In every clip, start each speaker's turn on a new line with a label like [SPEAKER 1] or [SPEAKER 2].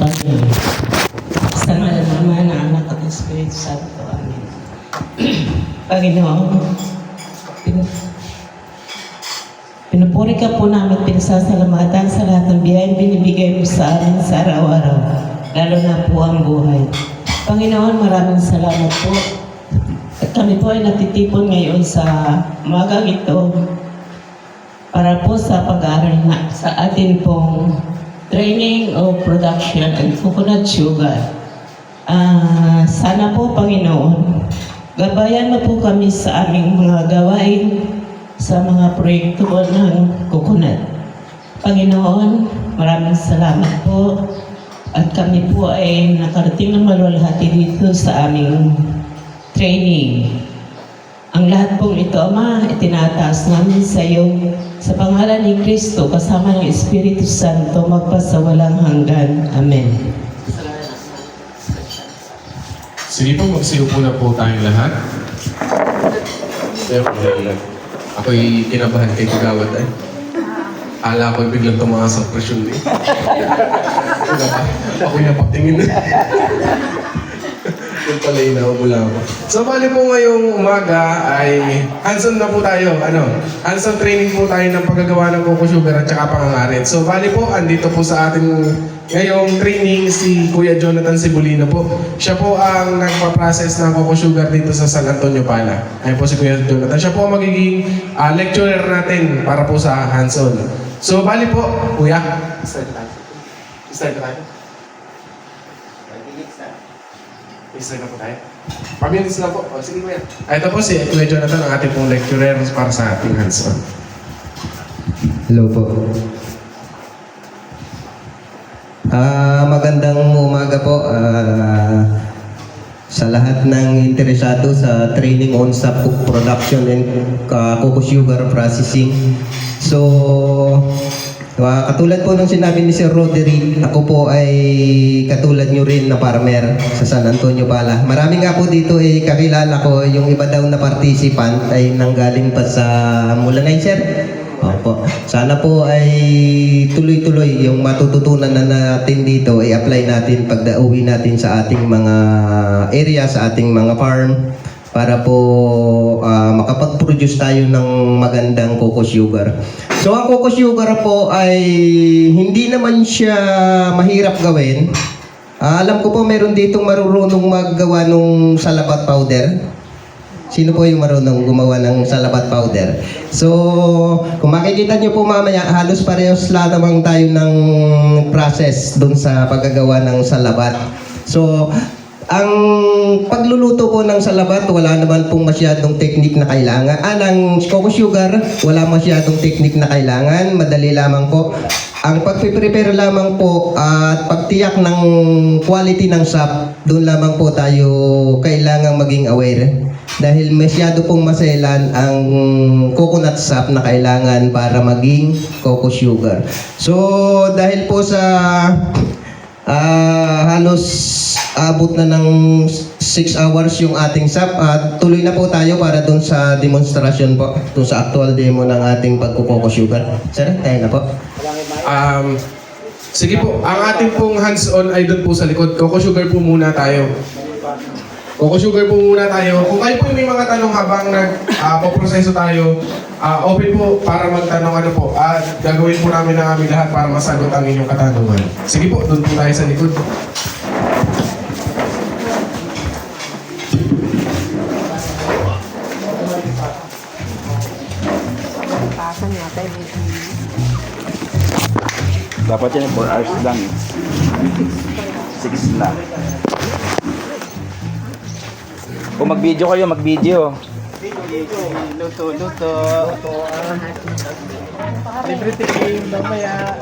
[SPEAKER 1] Amen. Sa ngalan ng Ama, ng Anak at ng Espiritu Santo. Amen. Panginoon, pinupuri ka po namin, pinasasalamatan sa lahat ng biyayang binibigay mo sa amin sa araw-araw, lalo na po ang buhay. Panginoon, maraming salamat po. At kami po ay natitipon ngayon sa umagang ito para po sa pag-aaral na sa atin pong training of production and coconut sugar. Sana po, Panginoon, gabayan mo po kami sa aming mga gawain sa mga proyekto ng coconut. Panginoon, maraming salamat po at kami po ay nakarating ng maluwalhati dito sa aming training. Ang lahat pong ito, Ama, itinataas namin sa iyo sa pangalan ni Kristo kasama ng Espiritu Santo magpasawalang hanggan. Amen.
[SPEAKER 2] Sige po, magsiupo na po tayong lahat. Ako'y kinabahan kay Kagawad ay. Ala ko'y biglang tumakas ang presyon eh. Ako'y napatingin. Yung pala inaubula ako. So, bali po ngayong umaga ay hands-on na po tayo. Hands-on training po tayo ng paggagawa ng coco sugar at saka pangangarit. So, bali po, andito po sa ating ngayong training si Kuya Jonathan Cibulino po. Siya po ang nagpa-process ng coco sugar dito sa San Antonio Pala. Ayun po si Kuya Jonathan. Siya po ang magiging lecturer natin para po sa hands-on. So, bali po, Kuya. Start na tayo. Start na po tayo. Pag-minutes lang po. O, sige Kuya. Ito po si Kuya Jonathan, ang ating pong lecturer para sa ating hands-on.
[SPEAKER 3] Hello po. Magandang umaga po sa lahat ng interesado sa training on sa production and coco sugar processing. So, katulad po ng sinabi ni Sir Roderick, ako po ay katulad nyo rin na farmer sa San Antonio Pala. Marami nga po dito kakilala ko, yung iba daw na participant ay nanggaling pa sa Mulanay, Sir. Opo. Sana po ay tuloy-tuloy yung matututunan na natin dito ay apply natin pag uwi natin sa ating mga area, sa ating mga farm para po makapag-produce tayo ng magandang coco sugar. So ang coco sugar po ay hindi naman siya mahirap gawin. Alam ko po meron ditong marunong maggawa ng salabat powder. Sino po yung marunong gumawa ng salabat powder? So, kung makikita nyo po mamaya, halos parehas lahat naman tayo ng process dun sa paggagawa ng salabat. So, ang pagluluto po ng salabat, wala naman pong masyadong technique na kailangan. Ng coco sugar, wala masyadong technique na kailangan. Madali lamang po. Ang pag-prepare lamang po at pagtiyak ng quality ng sap, doon lamang po tayo kailangang maging aware. Dahil masyado pong maselan ang coconut sap na kailangan para maging coco sugar. So, dahil po sa halos abot na ng 6 hours yung ating sap at tuloy na po tayo para dun sa demonstration po, dun sa actual demo ng ating pagko-coco sugar. Sir, tayo na po.
[SPEAKER 2] Sige po, ang ating pong hands-on ay doon po sa likod. Coco sugar po muna tayo. Coco sugar po muna tayo. Kung kayo po may mga tanong habang nagpoproseso tayo, open po para magtanong po. At gagawin po namin ang aming lahat para masagot ang inyong katanungan. Sige po, doon po tayo sa likod.
[SPEAKER 4] Dapat yan 4 hours lang. 6 lang. Kung mag-video kayo, mag-video.
[SPEAKER 5] Luto. Libre tikim, mamaya.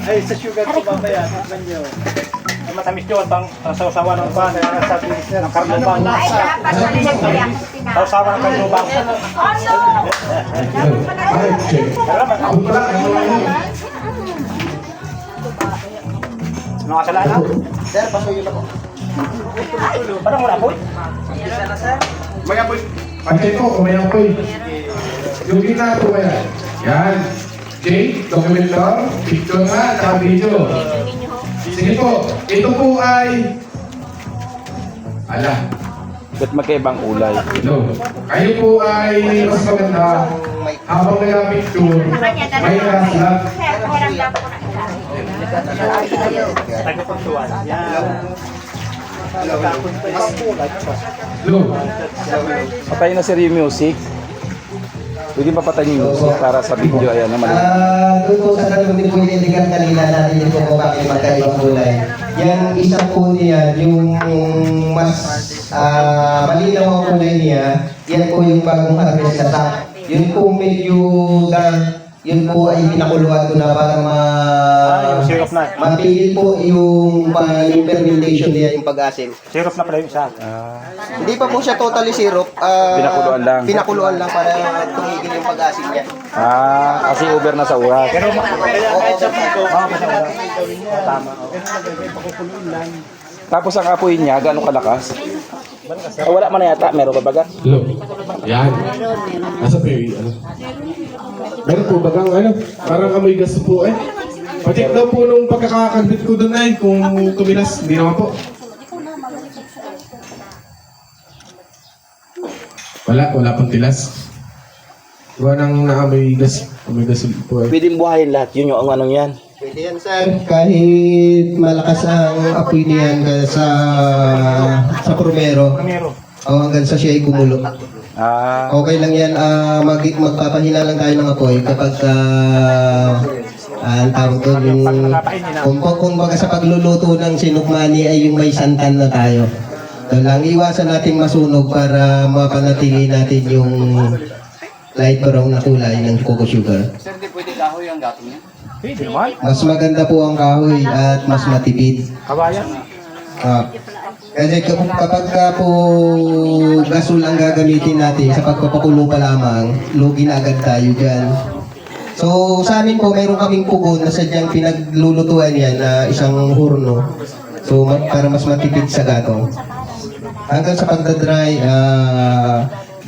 [SPEAKER 5] Ay, sa sugar ko mamaya. Tignan nyo. Ay, matamis yun. Sausawa ng pan. Ng karnubang. Sausawa ng karnubang. Mga kasalanan? Sir, pasuyo na po. Parang wala po.
[SPEAKER 2] May apoy. Pantay po, may apoy. Yung gitna po yan. Yan. Jake, documentor, picture nga, at video. Sige po, ito po ay... Ala,
[SPEAKER 4] Ba't magkaibang kulay?
[SPEAKER 2] no. Kayo po ay mas maganda habang nag-picture, may nakaslag.
[SPEAKER 5] Tagapagtuwan. Yan.
[SPEAKER 2] No.
[SPEAKER 4] Patayin na sir yung music. Pwede ba patayin yung music para sa video? Ayan naman.
[SPEAKER 3] Doon po sa nalumit po yung iligan kanina natin po kung bakit magkaibang kulay. Yan isa po niya, yung mas malinaw ang kulay niya, yan po yung bagong harvest na stock. Yun po medyo dark, yun po ay pinakuluan ko na para
[SPEAKER 5] Yung syrup na.
[SPEAKER 3] mapigil po yung fermentation niya, yung pag-asim.
[SPEAKER 5] Syrup na pala yung isa.
[SPEAKER 3] Hindi pa po siya totally syrup.
[SPEAKER 4] Pinakuluan lang.
[SPEAKER 3] Pinakuluan lang para tumigil yung pag-asim niya.
[SPEAKER 4] Kasi over na sa uras.
[SPEAKER 5] Pero kahit sa puto, tama.
[SPEAKER 4] Tapos ang apoy niya, gano'ng kalakas? Wala man na yata, meron ba baga?
[SPEAKER 2] Look. Yan. Nasa po yung ano? Meron po bagang ano? Parang amoy gas po eh. Pacheck daw po nung pagkakakagbit ko doon ay kung tumilas. Hindi naman po. Wala pang tilas. Gawa nang naamoy gas. Amoy gas po eh.
[SPEAKER 4] Pwede buhayin lahat, yun yung anong yan.
[SPEAKER 3] Pwede yan, sir. Kahit malakas ang apoy niyan sa promero,
[SPEAKER 5] Meron.
[SPEAKER 3] o hanggang sa siya ay kumulo. Okay lang yan. Magpapahina lang tayo ng apoy kapag ang tawag doon, kung baga sa pagluluto ng sinukmani ay yung may santan na tayo. So lang, iwasan natin masunog para mapanatili natin yung light brown na kulay ng cocoa sugar.
[SPEAKER 6] Sir, di pwede kahoy ang gatong niya?
[SPEAKER 5] Pwede naman.
[SPEAKER 3] Mas maganda po ang kahoy at mas matipid.
[SPEAKER 5] Kabayan.
[SPEAKER 3] Kasi kapag ka po gasol ang gagamitin natin sa pagpapakulo pa lamang, lugi na agad tayo dyan. So sa amin po, mayroon kaming pugon na sadyang pinaglulutuan yan na isang hurno. So para mas matipid sa gatong. Hanggang sa pagdadry,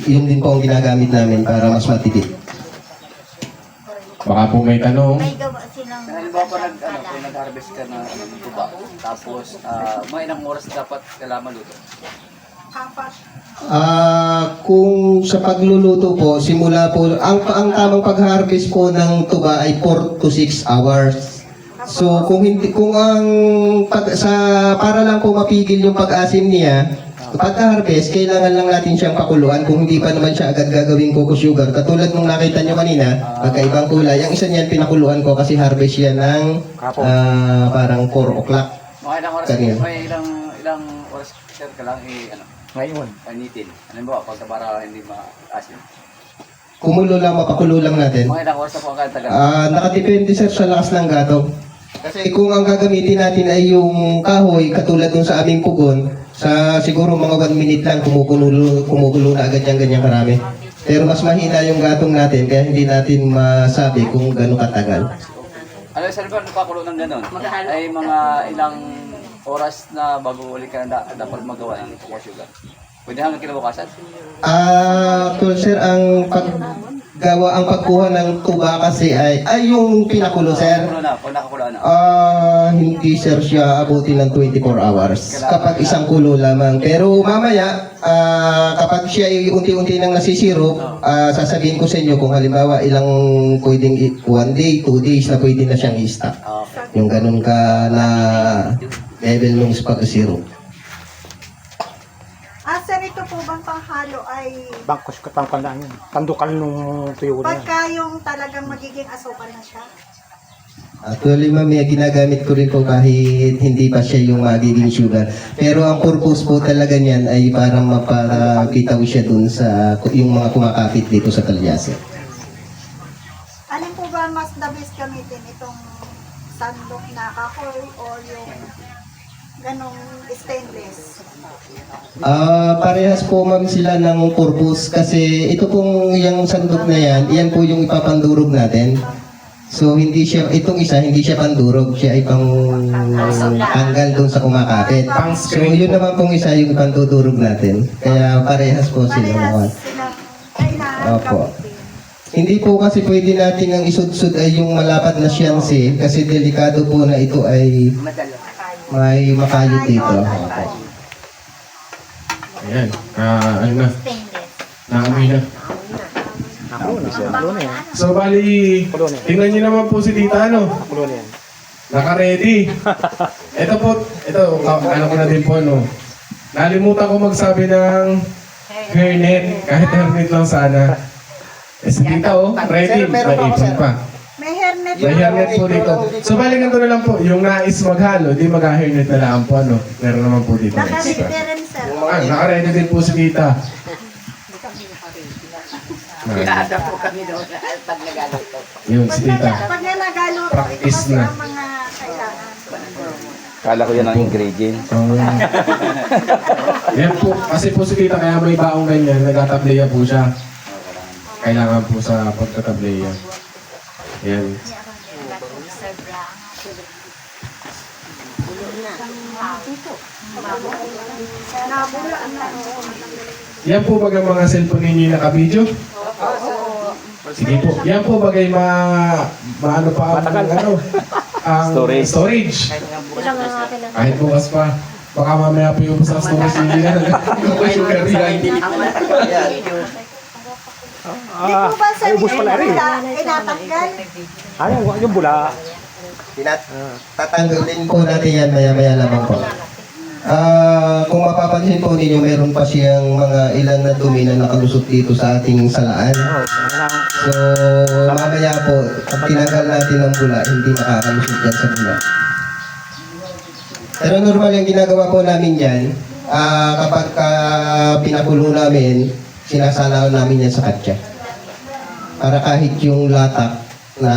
[SPEAKER 3] yun din po ang ginagamit namin para mas matipid.
[SPEAKER 2] Baka po may tanong.
[SPEAKER 6] Halimbawa pa nag-harvest ka na tuba, tapos may ilang oras dapat kailangan maluto.
[SPEAKER 3] Kung sa pagluluto po, simula po, ang tamang pag-harvest po ng tuba ay 4 to 6 hours. So kung ang para lang po mapigil yung pag-asim niya, pagka-harvest, kailangan lang natin siyang pakuluan kung hindi pa naman siya agad gagawing cocoa sugar. Katulad nung nakita nyo kanina, magkaibang kulay. Ang isa niyan pinakuluan ko kasi harvest yan ng parang 4 o'clock.
[SPEAKER 6] Mga ilang oras,
[SPEAKER 3] Kanina.
[SPEAKER 6] may ilang oras sir kailangan
[SPEAKER 5] Ngayon.
[SPEAKER 6] panitin. Halimbawa, pagka para hindi ma-asin.
[SPEAKER 3] Kumulo lang, mapakulo lang natin.
[SPEAKER 6] Mga ilang oras na po ang tagal.
[SPEAKER 3] Nakadepende sir sa lakas ng gatong. Kasi kung ang gagamitin natin ay yung kahoy, katulad nung sa aming pugon, sa siguro mga 1 minute lang kumukulo na agad yung ganyang karami. Pero mas mahina yung gatong natin kaya hindi natin masabi kung gano'ng katagal.
[SPEAKER 6] Ano sir ba napakulo ng gano'n? Ay mga ilang oras na bago ulit ka dapat magawa ng cocoa sugar. Pwede hanggang kinabukasan?
[SPEAKER 3] Sir, ang pagkuha ng tuba kasi ay yung pinakulo, sir.
[SPEAKER 6] Pag nakakulo na.
[SPEAKER 3] Hindi sir siya abutin ng 24 hours kapag isang kulo lamang. Pero mamaya, kapag siya ay unti-unti nang nasisiro, sasabihin ko sa inyo kung halimbawa ilang pwedeng 1 day, 2 days na pwede na siyang i-stock. Yung ganun ka na level nung pag-zero.
[SPEAKER 7] Sir, ito po bang panghalo ay
[SPEAKER 5] Bangkos ka pang pandaan yun. Tandukan nung tuyo na yan.
[SPEAKER 7] pagka yung talagang magiging asukal na siya?
[SPEAKER 3] Actually, ma'am, ginagamit ko rin po kahit hindi pa siya yung magiging sugar. Pero ang purpose po talaga niyan ay para mapakitaw siya dun sa yung mga kumakapit dito sa kalyase.
[SPEAKER 7] Alin po ba mas the best gamitin? Itong sandok na kahoy o yung ganong stainless?
[SPEAKER 3] Parehas po ma'am sila ng purpose kasi ito pong yung sandok na yan po yung ipapandurog natin. So hindi siya, itong isa hindi siya pandurog, siya ay pang tanggal doon sa kumakapit. So yun naman pong isa yung ipandudurog natin. Kaya parehas po sila.
[SPEAKER 7] Parehas silang kailangan
[SPEAKER 3] Opo.
[SPEAKER 7] gamitin.
[SPEAKER 3] Hindi po kasi pwede natin ang isudsud ay yung malapad na siyanse kasi delikado po na ito ay may makayod dito.
[SPEAKER 2] Ayan. Ano na? Naamoy na. So, bali, tingnan niyo naman po si tita, ano? Naka-ready. Ito po, ano ko na din po, ano? Nalimutan ko magsabi ng hairnet. Kahit hairnet lang sana. Eh, si tita, oh, ready. May ipon pa.
[SPEAKER 7] May hairnet.
[SPEAKER 2] May hairnet po dito. So, bali ganito na lang po. Yung nais maghalo, di mag-hairnet na lang po, ano? Meron naman po dito.
[SPEAKER 7] Naka-ready rin, sir.
[SPEAKER 2] Naka-ready din po si tita.
[SPEAKER 8] Kada po kami doon pag nagaluto.
[SPEAKER 2] Yun, si tita.
[SPEAKER 7] Pag nagaluto, ito
[SPEAKER 2] Practice
[SPEAKER 7] kasi
[SPEAKER 2] na.
[SPEAKER 7] ang mga kailangan.
[SPEAKER 4] Kala ko yan ang ingredient.
[SPEAKER 2] Yan po, kasi po si tita kaya may baong ganyan, nagtatableya po siya. Kailangan po sa pagtatableya. Yan. Yan po bagay mga cellphone ninyo yung naka-video? Sige po. Yan po bagay maano pa ang ang storage. Kahit bukas pa. Baka mamaya po yung sa storage ninyo na sugar yan.
[SPEAKER 7] Di po ba sa
[SPEAKER 5] ubos pala rin.
[SPEAKER 7] inatanggal?
[SPEAKER 5] Ano, yung bula.
[SPEAKER 3] Tatanggalin po natin yan maya-maya lamang po. Kung mapapansin po ninyo, meron pa siyang mga ilan na dumi na nakalusot dito sa ating salaan. So, mamaya po, pag tinanggal natin ng bula, hindi makakalusot yan sa bula. Pero normal yung ginagawa po namin yan, kapag pinakulo namin, sinasala namin yan sa katsa. Para kahit yung latak na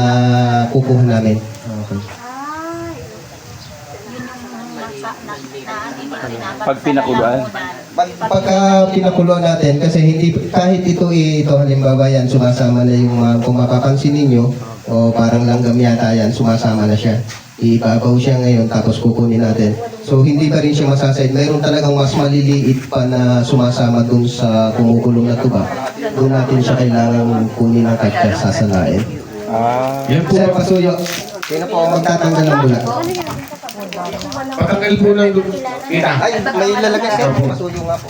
[SPEAKER 3] kukuha namin. Okay.
[SPEAKER 7] Ay. Yun yung
[SPEAKER 4] Pag pinakuluan.
[SPEAKER 3] Pagka pinakulo natin, kasi hindi, kahit ito halimbawa yan, sumasama na yung kung mapapansin ninyo, o parang langgam yata yan, sumasama na siya. Ibabaw siya ngayon, tapos kukunin natin. So, hindi pa rin siya masaside. Mayroon talagang mas maliliit pa na sumasama dun sa kumukulong na tuba. Doon natin siya kailangan kunin ng katya, sasalain.
[SPEAKER 2] Yan po.
[SPEAKER 3] Sir Pasuyo, sino po ang magtatanggal ng bula?
[SPEAKER 2] Patanggal po ng kita.
[SPEAKER 3] Ay, may lalagay sir. Pasuyo nga po.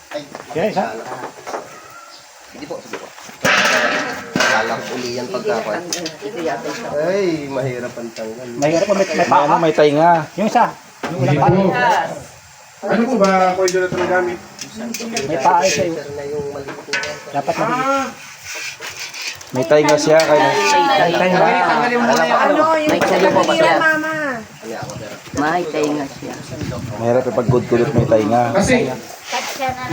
[SPEAKER 3] Ay,
[SPEAKER 5] Yan, isa.
[SPEAKER 3] sige po, sige po. Kalang uli yan pagkakuan. Ay, mahirap ang tanggal.
[SPEAKER 5] May
[SPEAKER 4] May, ano, may tainga.
[SPEAKER 5] Yung isa. Yung
[SPEAKER 2] Sige
[SPEAKER 5] ulang
[SPEAKER 2] po.
[SPEAKER 5] pa.
[SPEAKER 2] Ano po ba kung na ito nagamit?
[SPEAKER 5] May paa isa yun.
[SPEAKER 3] Sir na yung maliit na yan.
[SPEAKER 5] Dapat na.
[SPEAKER 4] May tainga siya. Kaya
[SPEAKER 8] Tanggalin mo na yung ano. May tainga po ba siya? May tainga siya.
[SPEAKER 4] mahirap yung pagkudkulot may tainga.
[SPEAKER 2] Kasi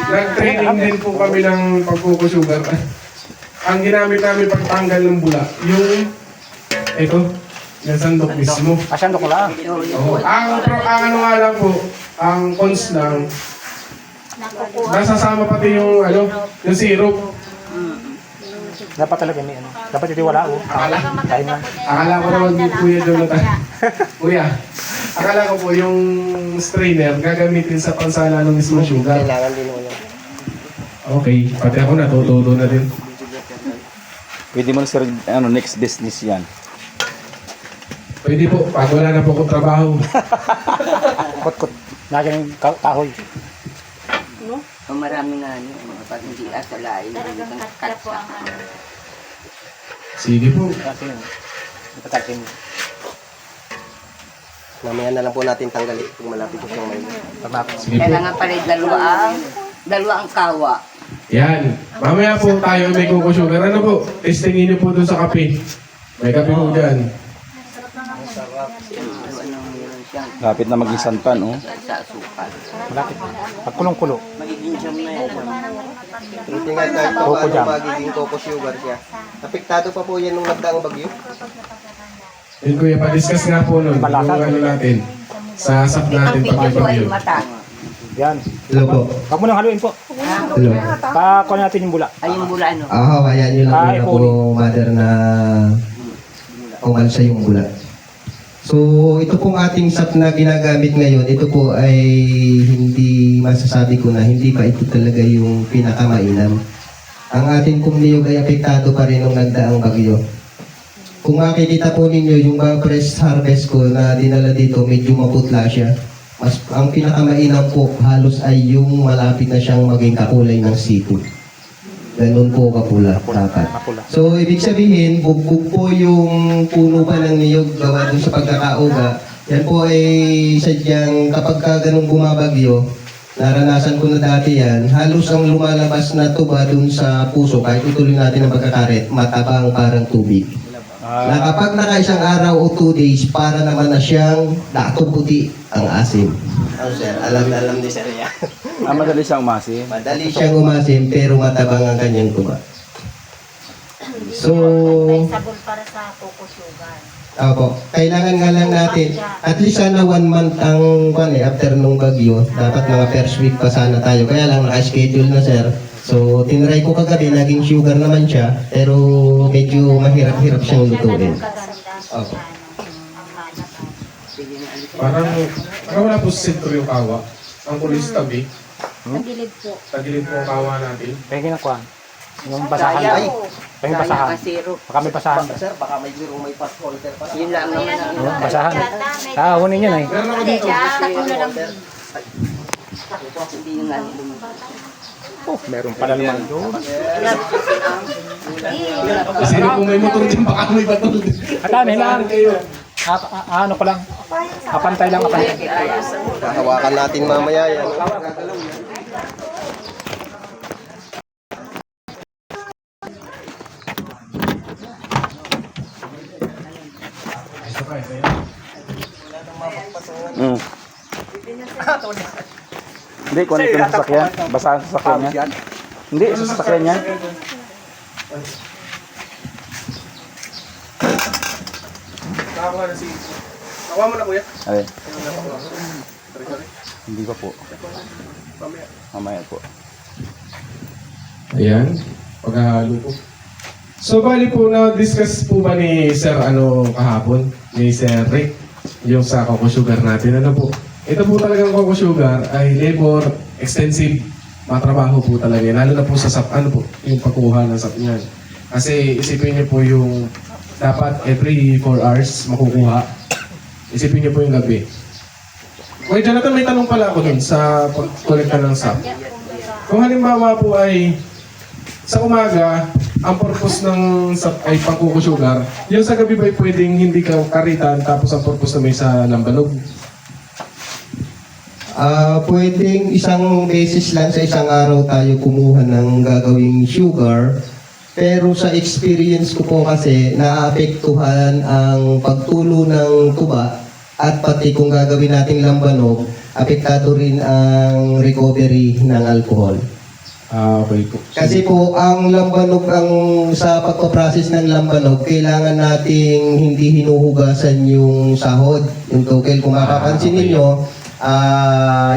[SPEAKER 2] nag-training din po kami ng pagkukusugar. Ang ginamit namin pagtanggal ng bula, yung ito, yung sandok mismo.
[SPEAKER 5] Asando ko lang.
[SPEAKER 2] Oo. Ang ano nga lang po, ang cons lang, nasasama pati yung yung syrup.
[SPEAKER 5] Dapat talaga may ano. Dapat ito wala oh. Tayo na.
[SPEAKER 2] Akala ko naman din Kuya Jonathan. Kuya, akala ko po yung strainer gagamitin sa pansala ng mismo sugar.
[SPEAKER 3] Kailangan din mo yan.
[SPEAKER 2] Okay, pati ako natututo na din.
[SPEAKER 4] Pwede mo na sir, ano, next business yan.
[SPEAKER 2] Pwede po, pag wala na po akong trabaho.
[SPEAKER 5] Kot-kot. Nagyan yung kahoy.
[SPEAKER 8] Kung marami nga ano, mga pag hindi asalain, hindi kang katsa.
[SPEAKER 2] Sige po.
[SPEAKER 5] Kasi yun. Ipatakin mo.
[SPEAKER 3] Mamaya na lang po natin tanggalin kung malapit ko siyang may.
[SPEAKER 2] Sige po.
[SPEAKER 8] Kailangan pala dalawa ang kawa.
[SPEAKER 2] Yan. Mamaya po tayo may coco sugar. Ano po? Testingin niyo po dun sa kape. May kape po dyan.
[SPEAKER 8] Ano meron siyang
[SPEAKER 4] Lapit na maging santan, oh.
[SPEAKER 8] sa asukal.
[SPEAKER 5] Malapit. Pagkulong-kulo.
[SPEAKER 8] Magiging jam na yan.
[SPEAKER 3] Tingnan tayo po
[SPEAKER 5] Coco
[SPEAKER 3] paano
[SPEAKER 5] jam.
[SPEAKER 3] magiging coco sugar siya. Apektado pa po yan nung nagdaang bagyo.
[SPEAKER 2] Yun kuya, pa-discuss nga po nun. Yung ano natin. Sa asap natin pag may bagyo.
[SPEAKER 5] Yan.
[SPEAKER 3] Hello po.
[SPEAKER 5] Huwag mo nang haluin po.
[SPEAKER 3] Hello.
[SPEAKER 5] Pakuha natin yung bula.
[SPEAKER 8] Ay, yung bula ano.
[SPEAKER 3] Hawayan nyo lang
[SPEAKER 5] Ay,
[SPEAKER 3] muna po, mother, na umalsa yung bula. So, ito pong ating sap na ginagamit ngayon, ito po ay hindi masasabi ko na hindi pa ito talaga yung pinakamainam. ang ating pong niyog ay apektado pa rin nung nagdaang bagyo. Kung makikita po ninyo yung mga press harvest ko na dinala dito, medyo maputla siya. Ang pinakamainam po halos ay yung malapit na siyang maging kakulay ng C2. Ganun po kapula dapat. So, ibig sabihin, bugkog po yung puno pa ng niyog gawa dun sa pagkakauga. Yan po ay sadyang kapag ka ganun bumabagyo, naranasan ko na dati yan, halos ang lumalabas na tuba dun sa puso, kahit ituloy natin ang pagkakaret, matabang parang tubig. Na kapag nakaisang araw o 2 days, para naman na siyang puti ang asim. Oh, sir, alam ni sir yan.
[SPEAKER 4] Madali siyang masin.
[SPEAKER 3] Madali siyang umasim pero matabang ang kanyang tuba. So,
[SPEAKER 7] May sabon para sa coco sugar.
[SPEAKER 3] opo, kailangan nga lang natin, at least sana 1 month ang after nung bagyo, dapat mga first week pa sana tayo. Kaya lang naka-schedule na sir. So, tinry ko kagabi, naging sugar naman siya, pero medyo mahirap-hirap siyang lutuin. Opo.
[SPEAKER 2] Parang wala po sa sentro yung kawa. Ang pulis tabi.
[SPEAKER 7] Nagilid po.
[SPEAKER 2] Tagilid po ang kawa natin.
[SPEAKER 5] Pwede na kuhan. Yung basahan ay. Pwede basahan. Baka may basahan.
[SPEAKER 3] Sir, baka may zero, may pass holder pa.
[SPEAKER 8] Yun lang naman ang
[SPEAKER 5] Basahan. Hunin yun eh.
[SPEAKER 2] Meron ako dito.
[SPEAKER 8] hindi nyo nga
[SPEAKER 5] Meron pala naman doon.
[SPEAKER 2] Sino kung may motor dyan, baka may batol.
[SPEAKER 5] Atan, hilang. Ano ko lang. Kapantay lang, kapantay.
[SPEAKER 3] Hawakan natin mamaya yan.
[SPEAKER 4] Mm. Hindi, kung ano ito sa sasakyan. Basahan sa sasakyan niya. Hindi, sa sasakyan niya.
[SPEAKER 2] Nakakuha na si... Nakuha mo na kuya?
[SPEAKER 4] Ay. Hindi pa po. Mamaya po.
[SPEAKER 2] Ayan, paghahalo po. So, bali po na-discuss po ba ni Sir kahapon? Ni Sir Rick, yung sa coco sugar natin. Ano po? Ito po talagang coco sugar ay labor, extensive, matrabaho po talaga. Lalo na po sa sap, yung pagkuha ng sap niyan. Kasi isipin niyo po yung dapat every 4 hours makukuha. Isipin niyo po yung gabi. Wait, Jonathan, may tanong pala ako dun sa pag-kolekta ng sap. Kung halimbawa po ay sa umaga, ang purpose ng sap ay pang-coco sugar, yung sa gabi ba ay pwedeng hindi ka karitan tapos ang purpose na may sa lambanog?
[SPEAKER 3] Pwedeng isang beses lang sa isang araw tayo kumuha ng gagawing sugar. Pero sa experience ko po kasi, naapektuhan ang pagtulo ng tuba at pati kung gagawin nating lambanog, apektado rin ang recovery ng alcohol.
[SPEAKER 2] Okay po.
[SPEAKER 3] Kasi po, ang lambanog, sa pagpaprocess ng lambanog, kailangan nating hindi hinuhugasan yung sahod, yung tokel. Kung mapapansin ninyo,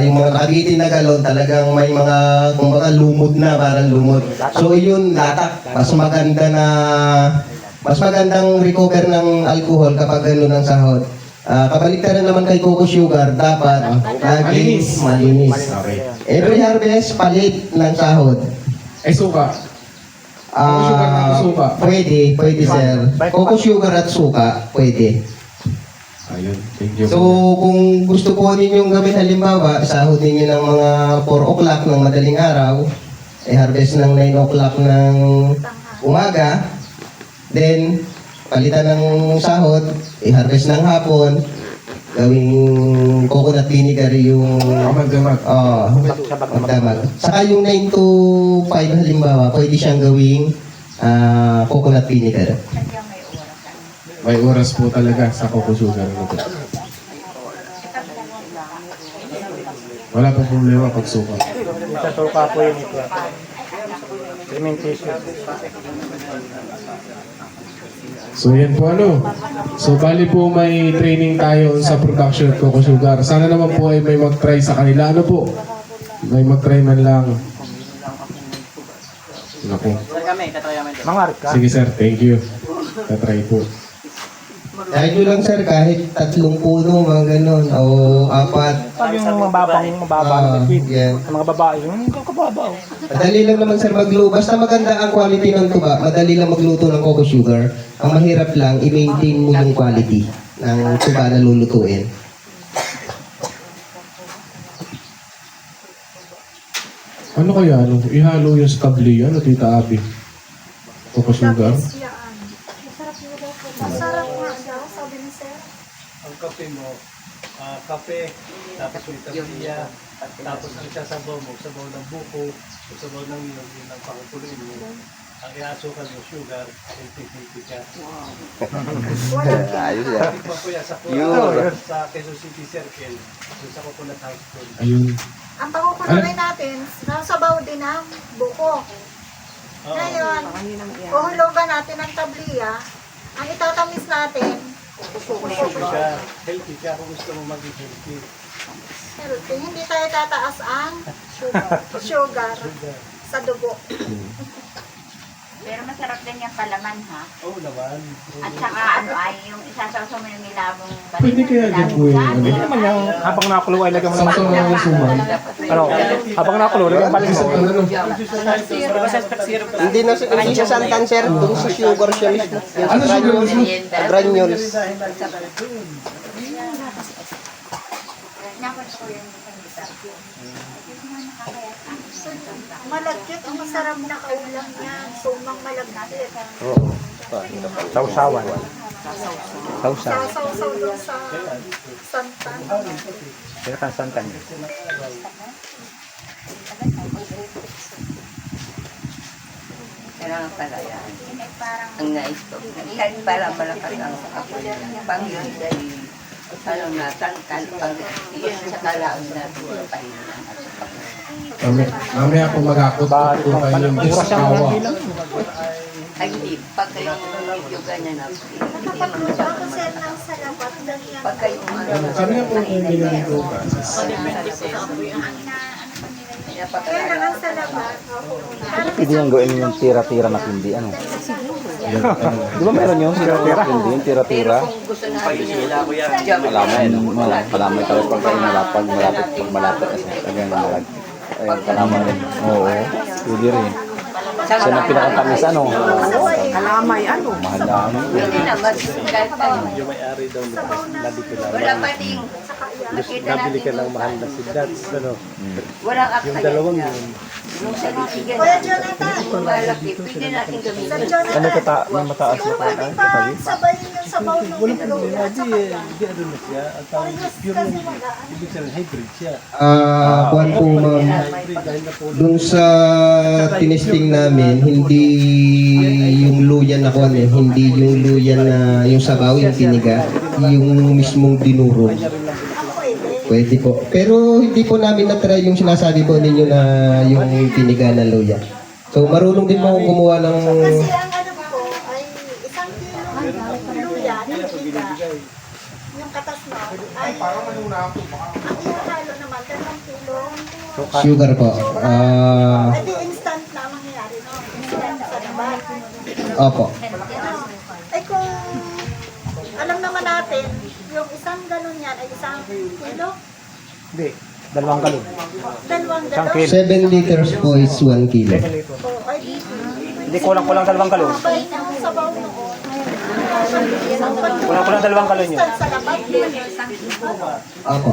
[SPEAKER 3] yung mga nakabitin na galon, talagang may mga, kumbaga lumod na, parang lumod. So yun, latak. Mas magandang recover ng alcohol kapag gano'n ang sahod. Kabaliktaran naman kay coco sugar, dapat laging malinis.
[SPEAKER 2] Okay.
[SPEAKER 3] Every harvest, palit ng sahod.
[SPEAKER 2] Ay, suka. Coco sugar na suka.
[SPEAKER 3] Pwede sir. Coco sugar at suka, pwede.
[SPEAKER 2] Ayun, thank you.
[SPEAKER 3] So, kung gusto po ninyong gawin halimbawa, sahod ninyo ng mga 4 o'clock ng madaling araw, harvest ng 9 o'clock ng umaga, then, palitan ng sahod, harvest ng hapon, gawing coconut vinegar yung...
[SPEAKER 2] Magdamag.
[SPEAKER 3] Magdamag. Saka yung 9 to 5 halimbawa, pwede siyang gawing coconut vinegar.
[SPEAKER 2] May oras po talaga sa coco sugar. Wala pa problema pag suka.
[SPEAKER 5] Sa suka po yun ito. Fermentation.
[SPEAKER 2] So yan po So bali po may training tayo sa production of coco sugar. Sana naman po ay may mag-try sa kanila. May mag-try man lang. Naku.
[SPEAKER 5] Mangarap ka.
[SPEAKER 2] Sige sir, thank you. Tatry po.
[SPEAKER 3] Kahit yun lang sir, kahit 3 puno, mga ganun, o 4.
[SPEAKER 5] Pag yung mababa
[SPEAKER 3] Ah,
[SPEAKER 5] na liquid.
[SPEAKER 3] yeah.
[SPEAKER 5] Sa mga babae, yung kababa.
[SPEAKER 3] Madali lang naman sir magluto. Basta maganda ang quality ng tuba, madali lang magluto ng coco sugar. Ang mahirap lang, i-maintain mo yung quality ng tuba na lulutuin.
[SPEAKER 2] Ano kaya, ihalo yung sa tabli yan, Tita Abby? Coco sugar?
[SPEAKER 7] Dabis yan. Masarap nga daw, sabi ni sir.
[SPEAKER 9] Ang kape mo, kape, tapos may tabiya, tapos ang sasabaw mo, sabaw ng buko, sabaw ng niyog, yun ang pakukuloyin mo. Ang iasukan mo, sugar, 50-50 ka.
[SPEAKER 4] Ayos yan.
[SPEAKER 9] Tikman ko yan sa
[SPEAKER 4] Yun.
[SPEAKER 9] sa Quezon City Circle, doon sa Coconut House doon.
[SPEAKER 2] Ayun.
[SPEAKER 7] Ang pakukuloy natin, nasabaw din ang buko. Ngayon, kuhulugan natin ang tabliya. Ang itatamis natin,
[SPEAKER 9] Healthy ka kung gusto mo maging healthy.
[SPEAKER 7] healthy. Hindi tayo tataas ang sugar sa dugo.
[SPEAKER 8] Pero masarap din yung palaman ha.
[SPEAKER 9] Oo naman.
[SPEAKER 8] At saka ano ay yung isasawsaw mo yung nilabong
[SPEAKER 2] Pwede kaya din po yung
[SPEAKER 5] Hindi naman yung habang nakulo ay lagyan mo ng
[SPEAKER 2] Sausaw na yung suman.
[SPEAKER 5] ano, habang nakulo, lagyan pa rin
[SPEAKER 2] Isang ano,
[SPEAKER 3] Hindi na hindi siya santan sir, dun sa sugar siya mismo. Yung
[SPEAKER 2] Ano
[SPEAKER 3] sa
[SPEAKER 2] sugar
[SPEAKER 3] granules,
[SPEAKER 2] mismo?
[SPEAKER 3] sa granules.
[SPEAKER 7] Malagkit, ang masarap na kaulang yan. Sumang malagkit.
[SPEAKER 5] sausawan.
[SPEAKER 7] Sasawsaw doon sa santan.
[SPEAKER 5] Kaya kan santan.
[SPEAKER 8] Kailangan pala yan. Ang nais ko. Kahit para malakas ang panghilig ay ano na, tangkal, yun sa kalaon na pahinga.
[SPEAKER 2] mamaya po mag-akot po kayo yung iskawa.
[SPEAKER 8] Ay hindi, pag kayong medyo ganyan na,
[SPEAKER 7] Nakapagluto ako sir ng salapat. Ganyan.
[SPEAKER 8] pag kayong
[SPEAKER 2] Kami na po yung bilang po.
[SPEAKER 7] Kaya lang ang salapat.
[SPEAKER 4] Pwede yung gawin yung tira-tira na hindi, ano? Di ba meron yung tira-tira? Hindi, yung tira-tira.
[SPEAKER 8] gusto na
[SPEAKER 4] Malamay, no? Malamay talaga pag kayo malapag, malapit kasi. Kaya malag. Ay, kalamay rin. Oo, pwede rin. Siya na pinakatamis, ano?
[SPEAKER 8] kalamay, ano?
[SPEAKER 4] Mahal na, ano?
[SPEAKER 8] Hindi na, kahit ano.
[SPEAKER 9] Yung may-ari daw nito, labi ko lang.
[SPEAKER 8] Wala pa ding, nakita
[SPEAKER 9] Nabili ka
[SPEAKER 8] natin
[SPEAKER 9] ng mahal na si Dats, ano?
[SPEAKER 8] walang
[SPEAKER 9] Yung
[SPEAKER 8] aksayan
[SPEAKER 9] dalawang
[SPEAKER 8] niya.
[SPEAKER 9] yun.
[SPEAKER 8] Yung sa litigan,
[SPEAKER 7] Kuya Jonathan.
[SPEAKER 8] kung malaki, pwede natin
[SPEAKER 7] Sir
[SPEAKER 8] gamitin.
[SPEAKER 7] Jonathan.
[SPEAKER 5] May mataas
[SPEAKER 7] Siguro pwede pa sabayin yung sabaw ng itlog at saka yan.
[SPEAKER 9] Hindi ano na siya. Ang tawag
[SPEAKER 7] Parehas
[SPEAKER 9] pure
[SPEAKER 7] kasi
[SPEAKER 9] na
[SPEAKER 7] magaan.
[SPEAKER 9] ibig sabihin hybrid siya.
[SPEAKER 3] Kuwan po ma'am,
[SPEAKER 9] Hybrid dahil na po
[SPEAKER 3] dun sa tinesting namin, hindi yung luya na kuwan eh, hindi yung luya na yung sabaw, yung tiniga, yung mismong dinurog. Pwede po. Pero hindi po namin na-try yung sinasabi po ninyo na yung tiniga na luya. So marunong din po akong gumawa ng...
[SPEAKER 7] Kasi ang ano ko ay 1 kilo luya na tiga. Yung katas mo ay ang ihahalo naman 2 kilo.
[SPEAKER 3] Sugar po.
[SPEAKER 7] Ay di instant na ang mangyayari no. Instant sa labat.
[SPEAKER 3] Opo.
[SPEAKER 7] Ay kung alam naman natin, yung isang galon yan ay 1 kilo.
[SPEAKER 5] Hindi, 2 galon.
[SPEAKER 7] 2 galon.
[SPEAKER 3] 7 liters po is 1 kilo.
[SPEAKER 7] O, ay di.
[SPEAKER 5] Hindi, kulang-kulang 2 galon.
[SPEAKER 7] Mabait ang sabaw noon.
[SPEAKER 5] Kulang-kulang 2 galon yun.
[SPEAKER 7] Instant sa labat.
[SPEAKER 3] Opo.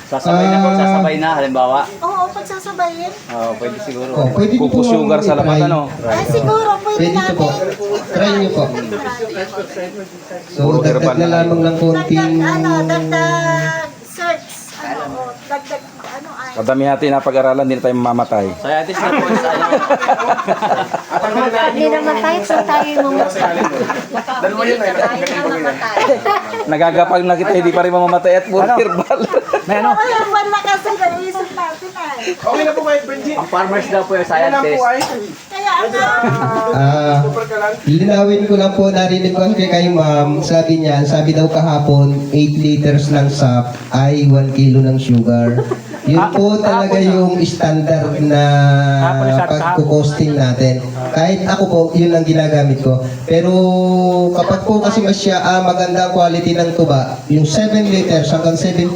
[SPEAKER 6] Sasabay na po, sasabay na, halimbawa.
[SPEAKER 7] Oo, pagsasabayin.
[SPEAKER 6] Oo, pwede siguro.
[SPEAKER 3] Oh, pwede
[SPEAKER 4] Kuko
[SPEAKER 3] po
[SPEAKER 4] sugar sa laman,
[SPEAKER 3] i-try.
[SPEAKER 4] ano?
[SPEAKER 7] Ay siguro pwede
[SPEAKER 3] Pwede ito po.
[SPEAKER 7] natin.
[SPEAKER 3] Try nyo po. So, dagdag na lamang ng konting...
[SPEAKER 7] Dagdag search. Dagdag ay.
[SPEAKER 4] Kadami natin na pag-aralan, hindi na tayo mamamatay.
[SPEAKER 6] So, at least na po sa ano.
[SPEAKER 8] Hindi naman tayo, so tayo mamatay.
[SPEAKER 2] Dalawa yun ay.
[SPEAKER 4] Nagagapag na kita, hindi pa rin mamamatay at puro herbal.
[SPEAKER 5] May ano?
[SPEAKER 7] Ay, wala kasi naisip natin ay.
[SPEAKER 2] Okay na po kayo, Benji.
[SPEAKER 6] Ang farmers daw po yung
[SPEAKER 2] Yan lang
[SPEAKER 6] scientist.
[SPEAKER 2] po ay.
[SPEAKER 7] Kaya ano,
[SPEAKER 2] Super ka lang.
[SPEAKER 3] Linawin ko lang po, narinig ko kasi kay ma'am, sabi niya, sabi daw kahapon, 8 liters ng sap ay 1 kilo ng sugar. Yun po talaga yung standard na pagkukosting natin. Kahit ako po, yun ang ginagamit ko. Pero kapag po kasi maganda ang quality ng tuba, yung 7 liters hanggang 7.2,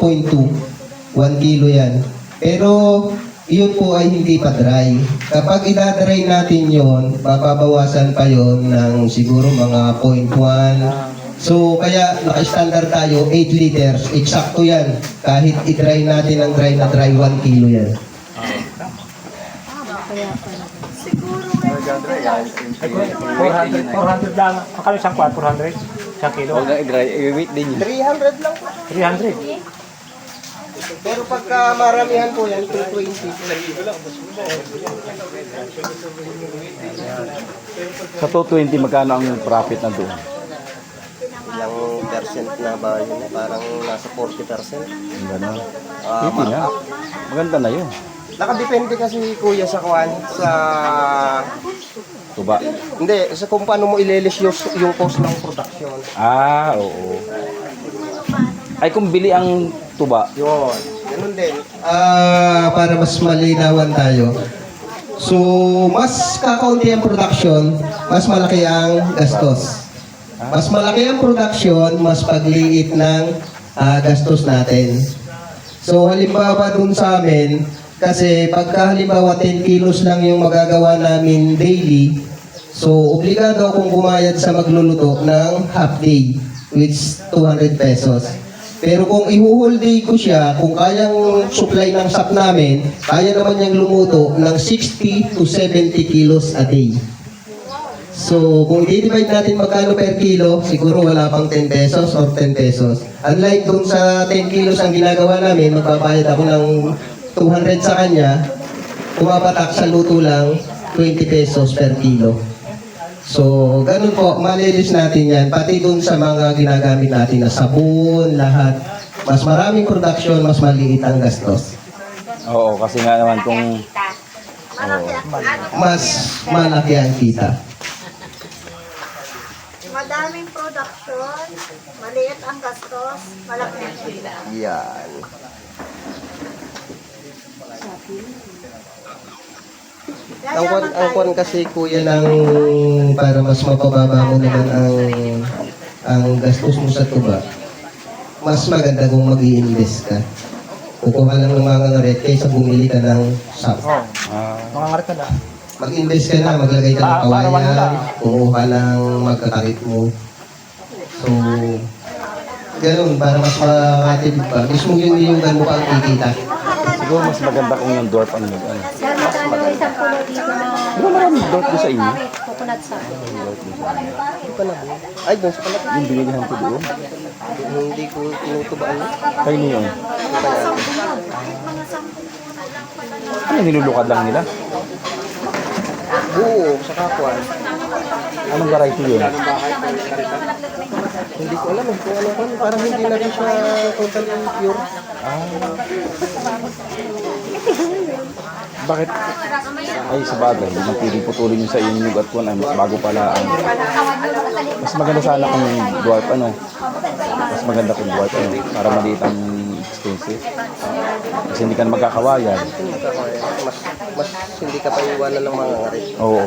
[SPEAKER 3] 1 kilo yan. Pero yun po ay hindi pa dry. Kapag idadry natin yon, mababawasan pa yon ng siguro mga 0.1. So, kaya naka-standard tayo, 8 liters. Eksakto yan. Kahit i-dry natin ng dry na dry, 1 kilo yan.
[SPEAKER 7] Siguro
[SPEAKER 5] 400 lang. Akala isang kwan, 400? Isang kilo?
[SPEAKER 4] Huwag na i-dry, i-wait din yun.
[SPEAKER 3] 300 lang po.
[SPEAKER 5] 300.
[SPEAKER 3] Pero pagka maramihan po yan, 220.
[SPEAKER 4] Sa 220, magkano ang profit na doon?
[SPEAKER 3] Ilang percent na ba yun? Parang nasa 40%.
[SPEAKER 4] Gano'n. Hindi na. Maganda na yun.
[SPEAKER 3] Nakadepende kasi kuya sa kwan, sa...
[SPEAKER 4] Tuba.
[SPEAKER 3] Hindi, sa kung paano mo ilelis yung cost ng production.
[SPEAKER 4] Ah, oo. Ay, kung bili ang tuba.
[SPEAKER 3] Yun, ganun din. Para mas malinawan tayo. So, mas kakaunti ang production, mas malaki ang gastos. Mas malaki ang production, mas pagliit ng gastos natin. So, halimbawa dun sa amin, kasi pagka halimbawa 10 kilos lang yung magagawa namin daily, so obligado akong bumayad sa magluluto ng half day, which 200 pesos. Pero kung i-whole day ko siya, kung kayang supply ng shop namin, kaya naman niyang lumuto ng 60 to 70 kilos a day. So, kung i-divide natin magkano per kilo, siguro wala pang 10 pesos or 10 pesos. Unlike dun sa 10 kilos ang ginagawa namin, magbabayad ako ng 200 sa kanya, pumapatak sa luto lang 20 pesos per kilo. So, ganun po, malilis natin yan. Pati dun sa mga ginagamit natin na sabon, lahat. Mas maraming production, mas maliit ang gastos.
[SPEAKER 4] Oo, kasi nga naman kung...
[SPEAKER 3] Mas malaki ang kita.
[SPEAKER 7] madaming production, maliit ang gastos, malaki ang kita.
[SPEAKER 3] Yan. Ang kwan kasi kuya ng para mas mapababa mo naman ang gastos mo sa tuba. Mas maganda kung mag-i-invest ka. Kukuha lang ng mga ngaret kaysa bumili ka ng sap.
[SPEAKER 5] Mga ngarit na.
[SPEAKER 3] Mag-invest ka na, maglagay ka ng kawayan, kumuha ng magkakakit mo. So, ganun, para mas makakatid pa. Mismo yung mo pang kikita.
[SPEAKER 4] Siguro mas maganda kung yung dwarf ano yun. Ano.
[SPEAKER 10] Sir, magkano isang puno dito na
[SPEAKER 4] Di ba maraming dwarf doon sa inyo?
[SPEAKER 10] coconut sa
[SPEAKER 3] Ay, doon sa pala.
[SPEAKER 4] Yung binilihan ko doon.
[SPEAKER 3] Hindi ko tinutubaan.
[SPEAKER 4] Kayo niyo yun. Ano, nilulukad lang nila?
[SPEAKER 3] Oo, sa kakwan.
[SPEAKER 4] Anong variety yun?
[SPEAKER 3] Hindi ko alam kung ano kan. Parang hindi na rin siya totally pure.
[SPEAKER 4] Bakit? Ay, sa bagay. Hindi nang piling putulin yung sa inyong at kuwan. Ay, mas bago pala ang... Mas maganda sana kung dwarf ano. Mas maganda kung dwarf ano. Para maliit ang expensive. Kasi hindi ka na magkakawayan.
[SPEAKER 3] Mas hindi ka pa iwanan ng mga ngarit.
[SPEAKER 4] Oo.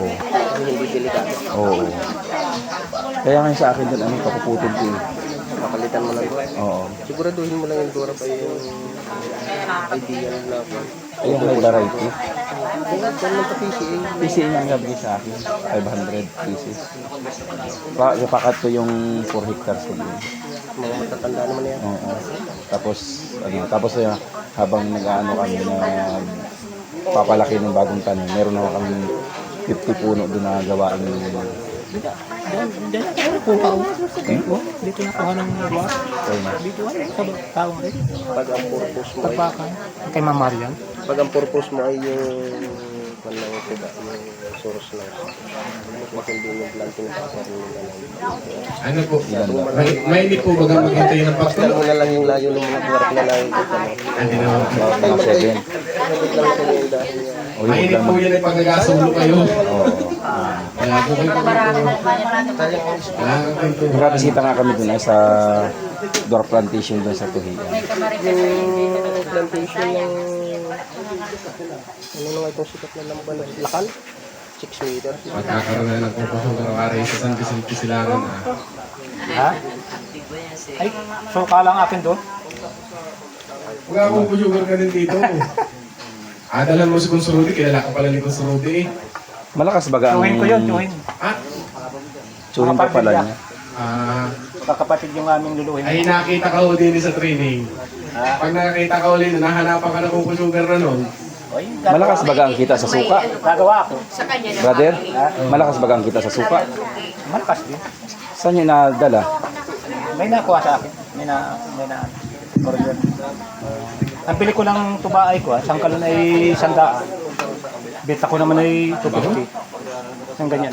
[SPEAKER 3] Hindi delikado.
[SPEAKER 4] Oo. Kaya ngayon sa akin din, ano, papuputol ko eh.
[SPEAKER 3] Papalitan mo lang doon.
[SPEAKER 4] Oo.
[SPEAKER 3] Siguraduhin mo lang yung dura pa yung ideal na ako.
[SPEAKER 4] Ayun, may variety.
[SPEAKER 3] Kung ng PCA,
[SPEAKER 4] PCA nga nabigay sa akin. 500 pieces. Pakat ko yung 4 hectares ko din.
[SPEAKER 3] mga matatanda naman yan.
[SPEAKER 4] Oo. Tapos, tapos habang nag-ano kami na papalaki ng bagong tanim, meron naman kami 50 puno doon na gawaan ng
[SPEAKER 5] Dito na kuha ng luwas. Dito sa taong rin.
[SPEAKER 3] Pag ang purpose mo ay,
[SPEAKER 5] Tapakan. Kay Ma'am Marian.
[SPEAKER 3] pag ang purpose mo ay yung manang tiga, yung source lang. Mas hindi yung planting pa rin nila lang.
[SPEAKER 2] Ano po? May hindi po bagang maghintay ng
[SPEAKER 3] Pastal
[SPEAKER 2] pagtulo?
[SPEAKER 3] mo na lang yung layo ng mga buwarap na nakikita mo.
[SPEAKER 2] Hindi naman.
[SPEAKER 4] mga 7.
[SPEAKER 3] Sabit lang sa yung dahil niya.
[SPEAKER 2] Mainit po yan ay pag nagkasulo kayo. Kaya po kayo
[SPEAKER 4] Nakabisita nga kami doon sa dwarf plantation doon sa Tuhian.
[SPEAKER 3] Yung plantation ng Ano na nga itong sikat na lamba na lakal? 6 meters.
[SPEAKER 2] Magkakaroon na ng kukusugar ng aray sa San Vicente Silangan.
[SPEAKER 5] Ha? Ay, suka lang akin doon.
[SPEAKER 2] Huwag akong kusugar ka din dito. Adalan mo si Consorudi, kilala ka pala ni Consorudi eh.
[SPEAKER 4] Malakas baga ang...
[SPEAKER 5] Tsuhin ko yun, tsuhin.
[SPEAKER 2] Ah,
[SPEAKER 4] Tsuhin pa pala niya.
[SPEAKER 5] Kakapatid yung aming luluhin.
[SPEAKER 2] ay nakita ka ho din sa training. Pag nakita ka ulit, nahanapan ka ng kukusugar na nun.
[SPEAKER 4] Malakas baga ang kita sa suka.
[SPEAKER 5] Gagawa ako.
[SPEAKER 4] Brother, malakas baga ang kita sa suka.
[SPEAKER 5] Malakas din.
[SPEAKER 4] Saan niyo nadala?
[SPEAKER 5] May nakuha sa akin. May na order. Ang bili ko ng tubaay ko, isang kalon ay 100. Bita ko naman ay 250. Isang ganyan.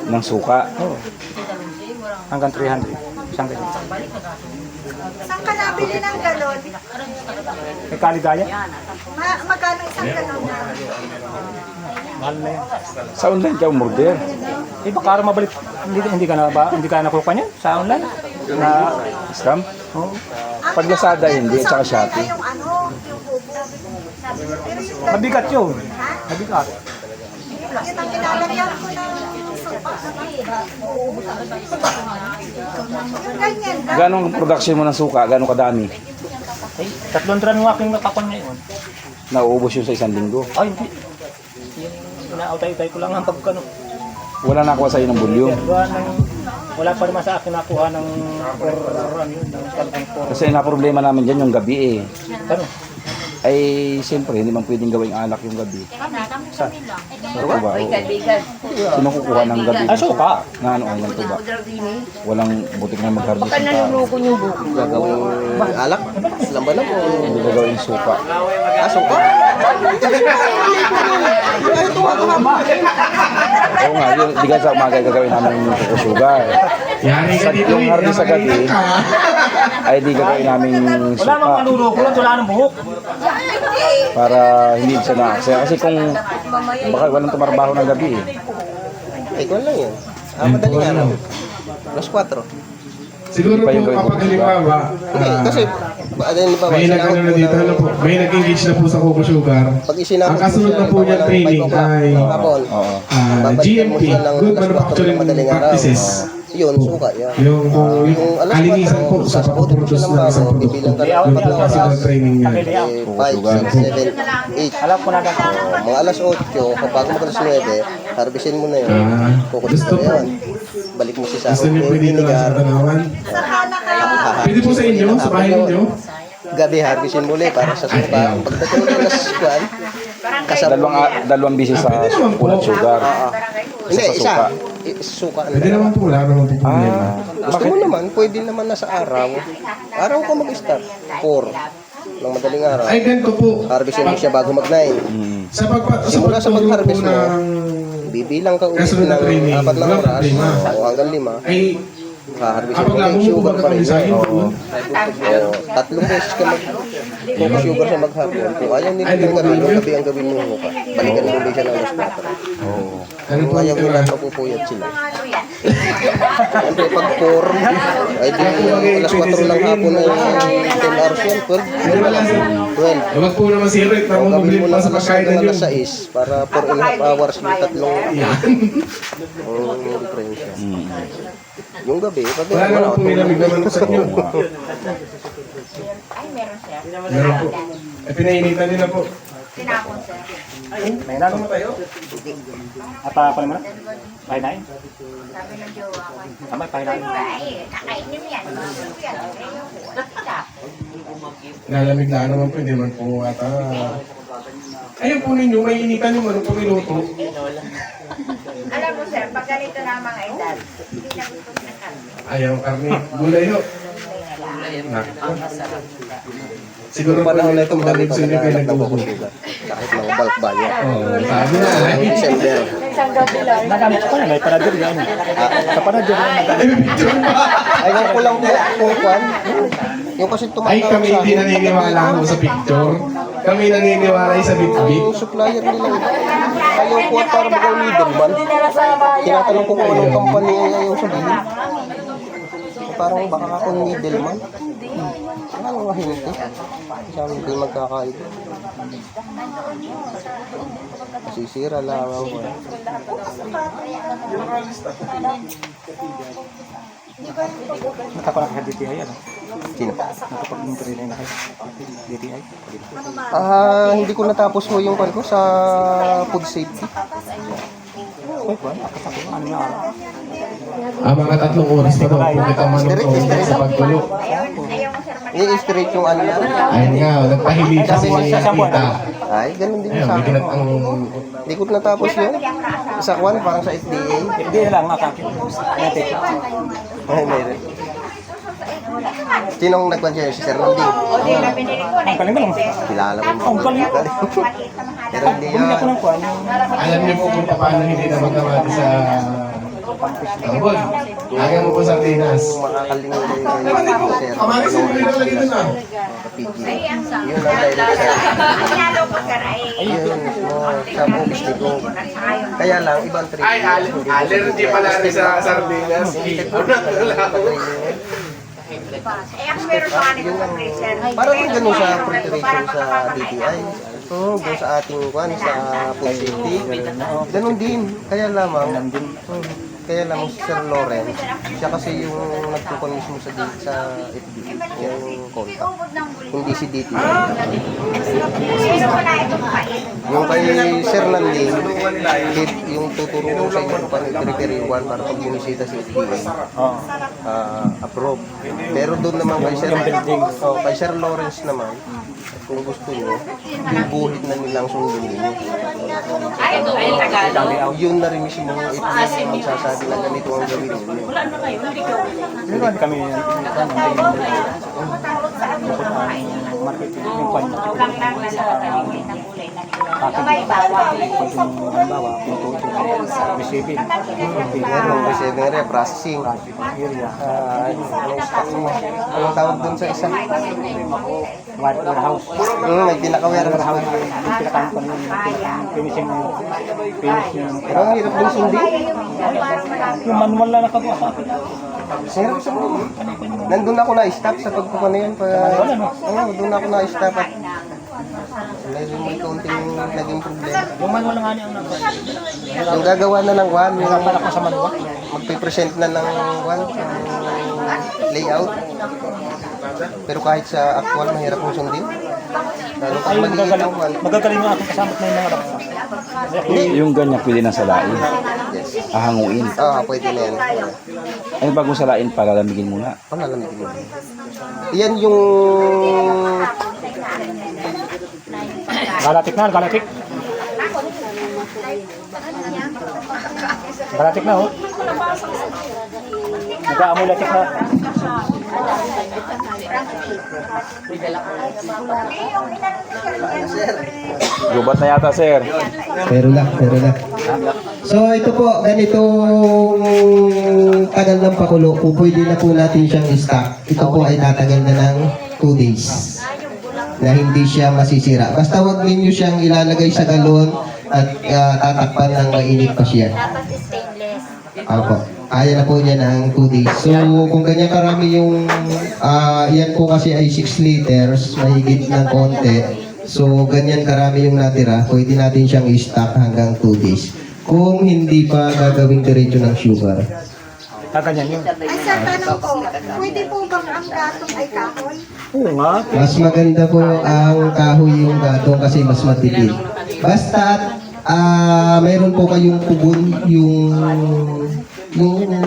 [SPEAKER 4] Ng suka.
[SPEAKER 5] Oo. Hanggang 300. Isang ganyan.
[SPEAKER 7] Saan ka nabili ng galon?
[SPEAKER 5] May kaligaya.
[SPEAKER 7] Magkano isang galon na?
[SPEAKER 5] Mahal na yan.
[SPEAKER 4] Sa online ka umorder.
[SPEAKER 5] Eh baka mabalik. Hindi ka nakuha niyan sa online. Na,
[SPEAKER 4] Scam?
[SPEAKER 5] oh.
[SPEAKER 4] Pag Lazada, hindi. At saka Shopee.
[SPEAKER 7] Yung ano, yung ubo. Pero yung
[SPEAKER 5] Mabigat yun. Mabigat.
[SPEAKER 7] yun ang nilalagyan ko ng sopa. Yung ganyan lang.
[SPEAKER 4] Ganong production mo ng suka? Ganong kadami?
[SPEAKER 5] Ay, 3 drum yung aking nakapon ngayon.
[SPEAKER 4] Nauubos yun sa isang linggo.
[SPEAKER 5] Ay, hindi. Inautay-utay ko lang ang pagkano.
[SPEAKER 4] Wala nakuha sa'yo ng bulyong.
[SPEAKER 5] Wala pa naman sa akin nakuha ng ng
[SPEAKER 4] Kasi na-problema namin dyan yung gabi eh.
[SPEAKER 5] ano?
[SPEAKER 4] Ay, siyempre, hindi man pwedeng gawing alak yung gabi. Sa tuba. Sino kukuha ng gabi?
[SPEAKER 5] Ah, suka.
[SPEAKER 4] Na ano, ng tuba. Walang butik na mag-harvest ng tao.
[SPEAKER 3] Gagawin alak? Lamba na po.
[SPEAKER 4] Hindi gagawin suka.
[SPEAKER 3] Suka?
[SPEAKER 4] Oo nga, yun, di ka sa umaga gagawin namin yung sugar.
[SPEAKER 2] Yari ka dito
[SPEAKER 4] Yung harvest sa gabi, ay di gagawin namin
[SPEAKER 5] Wala
[SPEAKER 4] suka.
[SPEAKER 5] mang manunukulan, wala nang buhok.
[SPEAKER 4] Para hindi siya na-aksaya. Kasi kung baka walang tumarbaho ng gabi eh.
[SPEAKER 3] Ay, kung lang yun. Madaling araw. Plus 4.
[SPEAKER 2] Siguro po kapag halimbawa,
[SPEAKER 3] Kasi,
[SPEAKER 2] may nag-ano na dito, ano po, may nag-engage na po sa Coco Sugar.
[SPEAKER 3] pag isinabot
[SPEAKER 2] Ang kasunod na po niyang training ay
[SPEAKER 4] Oo.
[SPEAKER 2] GMP, Good Manufacturing Practices.
[SPEAKER 3] Yun, suka yan.
[SPEAKER 2] Yung kalinisan po sa pagpuproduce ng isang produkto. Yun po kasi ng training niya.
[SPEAKER 3] 5, 6, 7, 8.
[SPEAKER 5] Alam ko na lang.
[SPEAKER 3] Mga alas 8, kapag mag alas 9, harvestin mo na yun. Kukulit
[SPEAKER 2] Gusto
[SPEAKER 3] mo
[SPEAKER 2] po.
[SPEAKER 3] yan. Balik mo si sa
[SPEAKER 2] Gusto niyo pwede na lang sa tanawan?
[SPEAKER 7] Saka naka...
[SPEAKER 2] Pwede po sa inyo, sa bahay ninyo.
[SPEAKER 3] Gabi harvestin muli para sa suka. Pagdating mo alas 1, kasama
[SPEAKER 4] Dalawang bisis sa ulat sugar.
[SPEAKER 3] Hindi,
[SPEAKER 4] Sa suka.
[SPEAKER 3] Suka.
[SPEAKER 2] Pwede naman po, wala naman po problema.
[SPEAKER 3] Gusto mo naman, pwede naman na sa araw. Araw ka mag-start. 4 ng madaling araw.
[SPEAKER 2] Ay, ganito po.
[SPEAKER 3] Harvestin mo siya bago mag-9. Simula sa
[SPEAKER 2] pagtulong
[SPEAKER 3] mag-harvest
[SPEAKER 2] po
[SPEAKER 3] mo,
[SPEAKER 2] ng
[SPEAKER 3] bibilang ka ulit
[SPEAKER 2] kasunod na training,
[SPEAKER 3] ng 4 na
[SPEAKER 2] walang
[SPEAKER 3] oras
[SPEAKER 2] problema.
[SPEAKER 3] o hanggang 5.
[SPEAKER 2] Ay,
[SPEAKER 3] Harvestin
[SPEAKER 2] kapag
[SPEAKER 3] mo
[SPEAKER 2] lang
[SPEAKER 3] yung
[SPEAKER 2] mo,
[SPEAKER 3] sugar
[SPEAKER 2] kumbaga
[SPEAKER 3] pa rin.
[SPEAKER 2] kami sa akin po.
[SPEAKER 3] 3 beses ka sugar sa maghapon. Kung ayaw nila ng gabi, gabi ang gawin mo ka. Balikan mo ulit siya ng alas 4.
[SPEAKER 2] Ano po
[SPEAKER 3] Kung ayaw
[SPEAKER 2] yung
[SPEAKER 3] nila, mapupuyat sila. Siyempre, pag 4, ay di alas 4 ng hapon ay 10 hours yan, 12.
[SPEAKER 2] Wag po naman si Rick na
[SPEAKER 3] O, gawin
[SPEAKER 2] mabili
[SPEAKER 3] mo
[SPEAKER 2] pa
[SPEAKER 3] ng
[SPEAKER 2] sa pagkain na
[SPEAKER 3] alas
[SPEAKER 2] yun.
[SPEAKER 3] 6 para 4.5 hours yung tatlong diferensya. Yung gabi, pag
[SPEAKER 2] Wala naman po nilamig naman ako sa inyo. Meron po. Eh, pinainitan nyo na po.
[SPEAKER 5] May nalo mo tayo? Apa pa naman? Pahinain? Tama, pahinain.
[SPEAKER 2] Nalamig na naman po, hindi naman po ata. Ayun po ninyo, may initan yung ano po minuto.
[SPEAKER 8] Alam mo sir, pag ganito na ang mga edad, hindi na gusto ng karne.
[SPEAKER 2] Ayaw karne. Gulay ho. Siguro po
[SPEAKER 3] panahon na ito,
[SPEAKER 2] mga
[SPEAKER 3] marami
[SPEAKER 2] gusto
[SPEAKER 3] pa
[SPEAKER 2] nyo kayo
[SPEAKER 3] naghahanap ng
[SPEAKER 2] nagbubuko.
[SPEAKER 3] kukusugar. Kahit mga bulk buyer.
[SPEAKER 2] Oo, sabi na.
[SPEAKER 3] December.
[SPEAKER 5] Nagamit ko na, may panadir yan. Sa panadir yan.
[SPEAKER 3] Ay, yung kulang po, kung kwan, yung kasi
[SPEAKER 2] Ay,
[SPEAKER 3] tumatawag
[SPEAKER 2] kami
[SPEAKER 3] sa
[SPEAKER 2] hindi naniniwala ho sa picture. Kami naniniwala sa bit-bit.
[SPEAKER 3] yung supplier nila. Ayaw po at para maging middleman. Tinatanong ko kung anong company ay ayaw sabihin. Parang baka akong middleman. Ano nga hindi? Sabi hindi magkakaibig. Sisira lang ako.
[SPEAKER 5] Nakakuha ka DTI, ano?
[SPEAKER 3] Sino?
[SPEAKER 5] Nakapag-interview na kayo. DTI?
[SPEAKER 3] Hindi ko natapos ho yung ko sa food safety.
[SPEAKER 5] Uy, kuha. Ano nga?
[SPEAKER 2] Mga 3 oras pa daw po ito manong sa pagtulo.
[SPEAKER 3] I-straight yung ano na.
[SPEAKER 2] Ayun nga, nagpahilita si Tita.
[SPEAKER 3] Ay, ganun din
[SPEAKER 2] Ayun,
[SPEAKER 3] sa
[SPEAKER 2] may
[SPEAKER 3] akin.
[SPEAKER 2] ang
[SPEAKER 3] Hindi ko natapos yun. Sa kwan, parang sa FDA.
[SPEAKER 5] Hindi lang nakakit. Natik.
[SPEAKER 3] Ay, mayroon. Sinong nagkwan siya? Si Sir Nanding.
[SPEAKER 5] Ang galing mo lang.
[SPEAKER 3] Kilala mo.
[SPEAKER 5] Ang galing.
[SPEAKER 3] Pero hindi
[SPEAKER 5] Bumili
[SPEAKER 3] yan.
[SPEAKER 5] ako ng kuha.
[SPEAKER 2] alam niyo po kung paano hindi na magkamati sa Tambol. Lagyan mo po sa Pinas.
[SPEAKER 3] Makakalimutan yung Sir.
[SPEAKER 2] Kamati sa mga lagi doon ah.
[SPEAKER 3] Yun ang director. Ayun mismo sa office nito. Kaya lang, ibang training.
[SPEAKER 2] Ay, allergy pala rin sa sardinas.
[SPEAKER 3] Parang yung ganun sa preparation sa DTI. Doon sa ating kwan, sa food safety. Ganun din. Kaya lamang, kaya lamang si Sir Loren, siya kasi yung nagtukon mismo sa FDA, yung contact. Hindi si DTI. Yung kay Sir Nanding, yung tuturo ko sa inyo paano i-prepare yung one para pag bumisita sa FDA, approve. Pero doon naman kay Sir Lawrence naman, kung gusto nyo, yung buhit na nilang sundin ninyo. Yun na rin mismo ito yung magsasabi na ganito ang gawin ninyo.
[SPEAKER 5] Meron kami yan. Marketing yung kwan na. Halimbawa, receiving.
[SPEAKER 3] Meron kasi meron processing. Anong tawag doon sa isa?
[SPEAKER 5] Warehouse.
[SPEAKER 3] May pinaka-warehouse.
[SPEAKER 5] Yung pinakain ko yung finishing
[SPEAKER 3] Pero ang hirap din sundin.
[SPEAKER 5] yung manual na nakagawa sa akin.
[SPEAKER 3] Hirap sundin. Nandun ako na-stop sa pagkuha na yun. Doon ako na-stop at medyo may kaunting naging problema.
[SPEAKER 5] Yung manual nga niya ang nakagawa.
[SPEAKER 3] Yung gagawa na ng one, yung
[SPEAKER 5] Pala ko sa manual.
[SPEAKER 3] magpipresent na ng one, layout. Pero kahit sa actual, mahirap mong sundin. Lalo pag
[SPEAKER 5] Ay,
[SPEAKER 3] maliit ang one.
[SPEAKER 5] magagaling yung aking kasama na yung mga raksa.
[SPEAKER 4] Yung ganyan pwede na salain. Ahanguin.
[SPEAKER 3] Pwede na yan.
[SPEAKER 4] Ay, bago salain, palalamigin muna.
[SPEAKER 3] Palalamigin mo. Yan yung...
[SPEAKER 5] Galatik na, galatik. Galatik na, oh. Nag-aamoy latik na.
[SPEAKER 4] Gubat na yata, sir.
[SPEAKER 3] Pero lang. So ito po, ganitong tagal ng pakulo, kung pwede na po natin siyang i-stock. Ito po ay tatagal na ng 2 days na hindi siya masisira. Basta wag ninyo siyang ilalagay sa galon at tatakpan ng mainit pa siya.
[SPEAKER 10] Dapat stainless.
[SPEAKER 3] Ako. Kaya na po niya ng 2 days. So, kung ganyan karami yung, yan po kasi ay 6 liters, mahigit ng konti. So, ganyan karami yung natira, pwede natin siyang i-stock hanggang 2 days. Kung hindi pa gagawing diretso ng sugar.
[SPEAKER 5] Kaganyan yun.
[SPEAKER 7] Ay, sir, tanong ko, pwede po bang ang gatong ay kahoy?
[SPEAKER 5] Oo nga.
[SPEAKER 3] Mas maganda po ang kahoy yung gatong kasi mas matipid. Basta, mayroon po kayong pugon, yung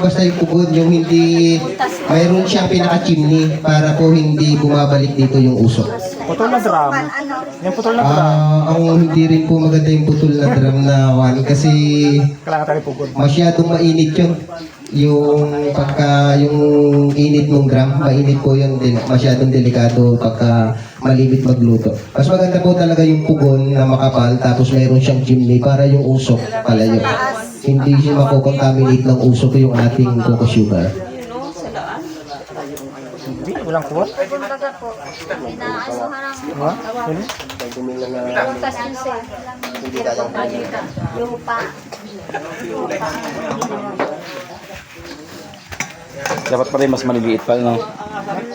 [SPEAKER 3] basta yung pugon, yung hindi, mayroon siyang pinaka-chimney para po hindi bumabalik dito yung usok.
[SPEAKER 5] Putol na drum. Yung putol na drum.
[SPEAKER 3] Ang hindi rin po maganda yung putol na drum na one kasi
[SPEAKER 5] Kailangan tayo pugod.
[SPEAKER 3] masyadong mainit yun. Yung init ng drum, mainit po yun, masyadong delikado pagka malimit magluto. Mas maganda po talaga yung pugon na makapal tapos mayroon siyang chimney para yung usok palayo. Hindi siya makokontaminate ng usok yung ating cocoa sugar.
[SPEAKER 5] Hindi, walang kuha.
[SPEAKER 10] Kumbaga po, inaasuhan ng
[SPEAKER 5] Ha? Yun.
[SPEAKER 10] butas yung sir.
[SPEAKER 3] Hindi kayang
[SPEAKER 10] Lupa.
[SPEAKER 4] Dapat pa rin mas maliliit pa, no?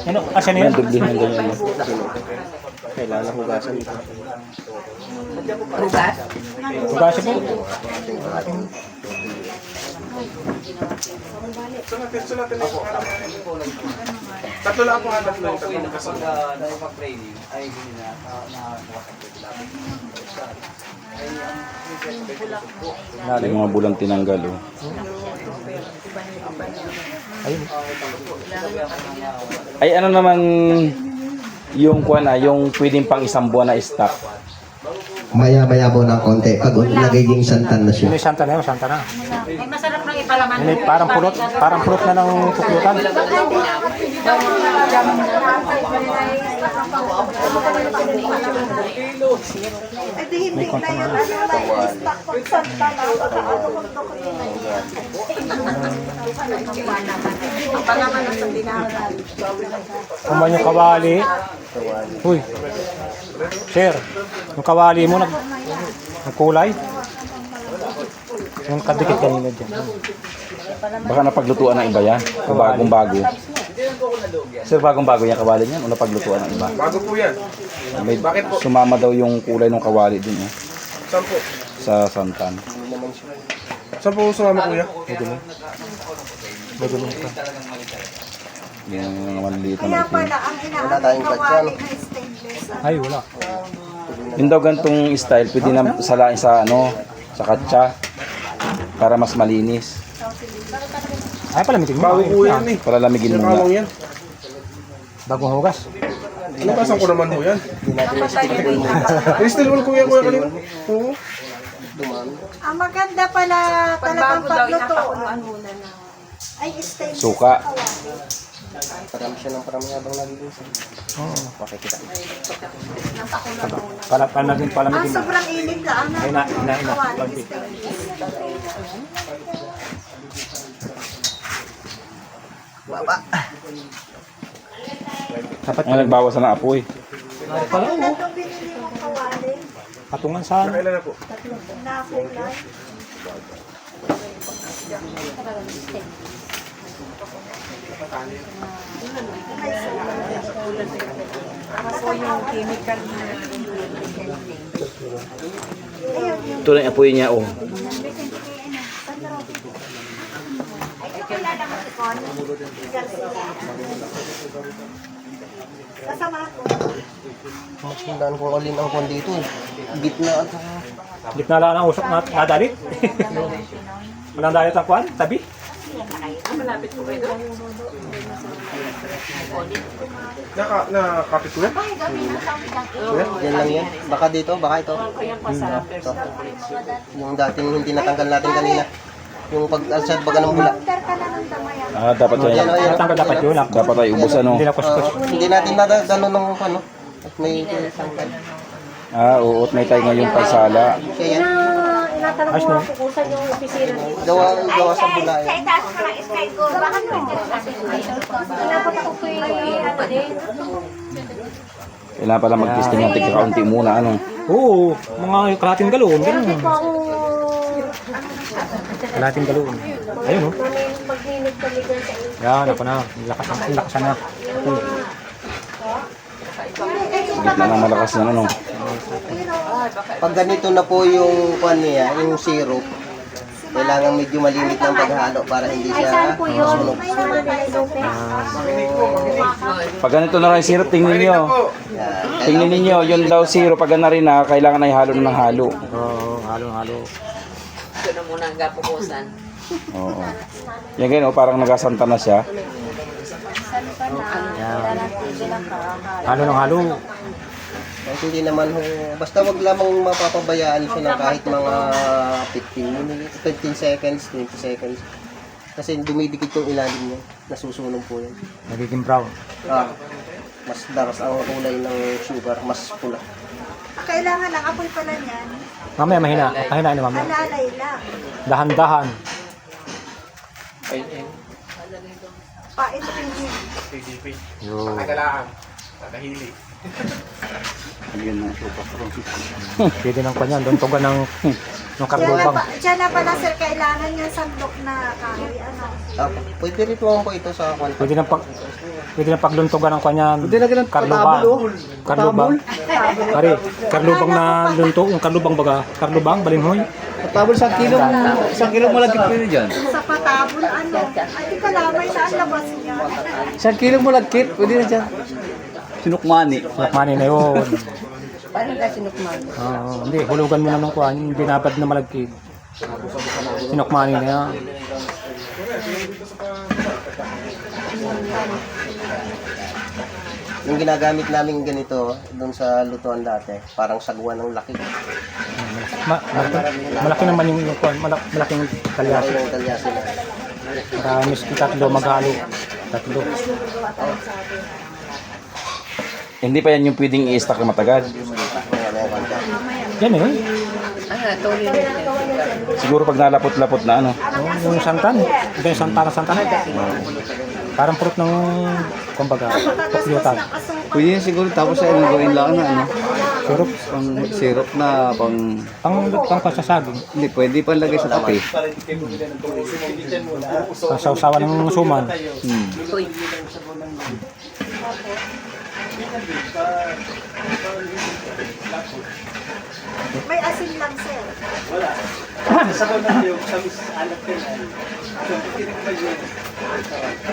[SPEAKER 5] Ano? Asa na
[SPEAKER 4] Yan,
[SPEAKER 5] yan?
[SPEAKER 4] dublihan ng ganyan. No?
[SPEAKER 3] Kailangan hugasan ito.
[SPEAKER 8] Rugas.
[SPEAKER 5] Hugas po.
[SPEAKER 2] Sulatin mo yung tatlo lang po ang tatlo yung tatlong kasunod.
[SPEAKER 6] Kapag nakipag-training, ay hindi na
[SPEAKER 4] Yung mga bulang tinanggal, oh. Ay, ano naman yung kuwan yung pwedeng pang isang buwan na stock.
[SPEAKER 3] Maya-maya po ng konti pag nagiging santan na siya.
[SPEAKER 5] Yun ay santa na yun, santa na.
[SPEAKER 10] Ay, masarap lang ipalaman.
[SPEAKER 5] Yun ay parang pulot na ng puklutan.
[SPEAKER 7] Eh di hindi na yun, stock pag santa na, pagkaano kung dokumento yan. Ang palaman ng sandinaran.
[SPEAKER 5] Kuman yung kawali. Uy. Sir, yung kawali mo nagkulay. Yung kadikit kanina dyan.
[SPEAKER 4] Baka napaglutuan ng iba yan. Bagong-bago. Sir, bagong-bago yan kawali niyan o napaglutuan ng iba?
[SPEAKER 2] Bago po yan.
[SPEAKER 4] May sumama daw yung kulay ng kawali din, eh.
[SPEAKER 2] Saan po?
[SPEAKER 4] Sa santan.
[SPEAKER 2] Saan po sumama kuya?
[SPEAKER 4] Yung mga maliliit na
[SPEAKER 7] Kaya
[SPEAKER 4] malaki.
[SPEAKER 7] pala, ang inaaming kawali na stainless.
[SPEAKER 5] Ay, wala.
[SPEAKER 4] Yun daw gantong style, pwede na salain sa sa katsa para mas malinis.
[SPEAKER 5] Ay, palamitin mo.
[SPEAKER 2] Bago po yan eh.
[SPEAKER 4] Palalamigin
[SPEAKER 2] Nakalong
[SPEAKER 4] muna.
[SPEAKER 2] yan.
[SPEAKER 5] Bagong hugas.
[SPEAKER 2] Nabasan ko naman po yan. Crystal wall kuya kanina. Oo.
[SPEAKER 7] Ang maganda pala talagang paglutuan ay stainless
[SPEAKER 4] Suka.
[SPEAKER 7] na kawali.
[SPEAKER 3] Parami siya ng parami habang nagiging makikita.
[SPEAKER 5] Palamigin
[SPEAKER 7] Ang sobrang init ka, ang
[SPEAKER 5] Hina.
[SPEAKER 7] kawali stainless.
[SPEAKER 5] Dapat
[SPEAKER 4] Ay, nagbawas na ng apoy.
[SPEAKER 7] Ano na itong binili mong kawali?
[SPEAKER 5] patungan sa
[SPEAKER 2] Kailan na po?
[SPEAKER 7] Na kulay?
[SPEAKER 4] Ito lang yung apoy niya, oh.
[SPEAKER 7] Kasama ko.
[SPEAKER 3] Tandaan ko alin ang kwan dito. Gitna at
[SPEAKER 5] gitna lang ang usok na nadalit. Walang dalit ang kwan, tabi.
[SPEAKER 2] Nakapit ko yan?
[SPEAKER 3] yan lang yan. Baka dito, baka ito. Ito. Yung dating hindi natanggal natin kanina. Yung pag-alsad baga ng bula.
[SPEAKER 7] Counter ka na ng tamayan.
[SPEAKER 4] Ah, dapat
[SPEAKER 3] Yan,
[SPEAKER 4] yan.
[SPEAKER 3] yan.
[SPEAKER 5] Tanggal dapat yun.
[SPEAKER 4] Dapat ay ubos, ano?
[SPEAKER 5] Hindi na kuskus.
[SPEAKER 3] Hindi natin nadalo ng ano. At may tangkal.
[SPEAKER 4] Ah, oo, at may tayo ngayon pagsala.
[SPEAKER 3] Kaya yan.
[SPEAKER 10] Inatanong
[SPEAKER 5] Ayos
[SPEAKER 10] mo
[SPEAKER 5] na.
[SPEAKER 10] ako kung saan yung opisina dito.
[SPEAKER 3] Gawa sa bula
[SPEAKER 10] Sa
[SPEAKER 3] yan.
[SPEAKER 10] itaas ko ng Sky Gold, baka naman dapat ako po yung ano din.
[SPEAKER 4] Kailangan pala mag-testing ng tigka-kaunti muna, ano?
[SPEAKER 5] Oo, mga kalating galon. Ganun.
[SPEAKER 10] Kasi po ako,
[SPEAKER 5] Kalating galon. Ayun, oh.
[SPEAKER 10] pag nagpaligan sa inyo.
[SPEAKER 5] Yan, ako na. Lakas na.
[SPEAKER 4] Gitna ng malakas na, ano?
[SPEAKER 3] Pag ganito na po yung kwan niya, yung syrup, kailangan medyo malimit ng paghalo para hindi
[SPEAKER 10] Ay, saan
[SPEAKER 3] siya
[SPEAKER 10] po yun?
[SPEAKER 3] sunog.
[SPEAKER 10] May naman nila Lopez.
[SPEAKER 4] Pag ganito na rin syrup, tingnan nyo.
[SPEAKER 3] Yan.
[SPEAKER 4] Tingnan ninyo, yun daw syrup, pag na rin na, kailangan ay halo na ng halo.
[SPEAKER 5] Oo, halo.
[SPEAKER 8] Ito na muna ang gapukusan.
[SPEAKER 4] Oo. Yan ganyan, oh, parang nagasanta na siya.
[SPEAKER 5] Halo ng halo.
[SPEAKER 3] Kahit hindi naman ho, basta wag lamang mapapabayaan siya ng kahit mga 15 minutes, 15 seconds, 20 seconds. Kasi dumidikit yung ilalim niya, nasusunog po yan.
[SPEAKER 5] Nagiging brown.
[SPEAKER 3] Mas daras ang kulay ng sugar, mas pula.
[SPEAKER 7] Kailangan lang, apoy pala niyan.
[SPEAKER 5] Mamaya mahina. Mahina na mamaya.
[SPEAKER 7] Alalay lang.
[SPEAKER 5] Dahan-dahan.
[SPEAKER 7] Pait rin yun.
[SPEAKER 2] PDP.
[SPEAKER 5] Yo.
[SPEAKER 2] Nakagalaan. Nakahili.
[SPEAKER 5] Pwede ng kanya, doon tuga ng karlubang.
[SPEAKER 7] Diyan na pala sir, kailangan yung sandok na kahoy, ano.
[SPEAKER 3] Pwede rin po ito sa kwan.
[SPEAKER 5] Pwede ng pagluntugan ng kanya karlubang. Karlubang. Pare, karlubang na lunto, yung karlubang baga, karlubang, balinhoy.
[SPEAKER 6] Tabol sa kilo malagkit po yun dyan.
[SPEAKER 7] Sa patabol, ano. Ay, di kalamay na ang labas niya.
[SPEAKER 6] Isang kilo malagkit, pwede na dyan. Sinukmani.
[SPEAKER 5] Mani na yun.
[SPEAKER 8] Paano ka sinukman?
[SPEAKER 5] Hindi, hulugan mo na ng kuhan, yung binabad na malagkit. Sinukmani na yan.
[SPEAKER 3] Yung ginagamit namin ganito doon sa lutuan dati, parang sagwan ng laki.
[SPEAKER 5] Malaki naman yung kuhan, malaking kalyasi.
[SPEAKER 3] Yung talyasi na.
[SPEAKER 5] Marami yung tatlo maghalo. Tatlo.
[SPEAKER 4] Hindi pa yan yung pwedeng i-stack na matagal.
[SPEAKER 5] Yan eh.
[SPEAKER 8] Tuloy na siya.
[SPEAKER 4] Siguro pag nalapot-lapot na ano.
[SPEAKER 5] Yung santan. Ito yung santan. Parang fruit ng, kumbaga, poklutan.
[SPEAKER 6] Pwede yan siguro tapos ay gawin lang na ano.
[SPEAKER 5] Syrup.
[SPEAKER 6] Pang syrup na
[SPEAKER 5] Pang pasasaging.
[SPEAKER 6] hindi pwede pa lagay sa kape.
[SPEAKER 5] Pasawsawa ng suman.
[SPEAKER 7] May asin lang sir.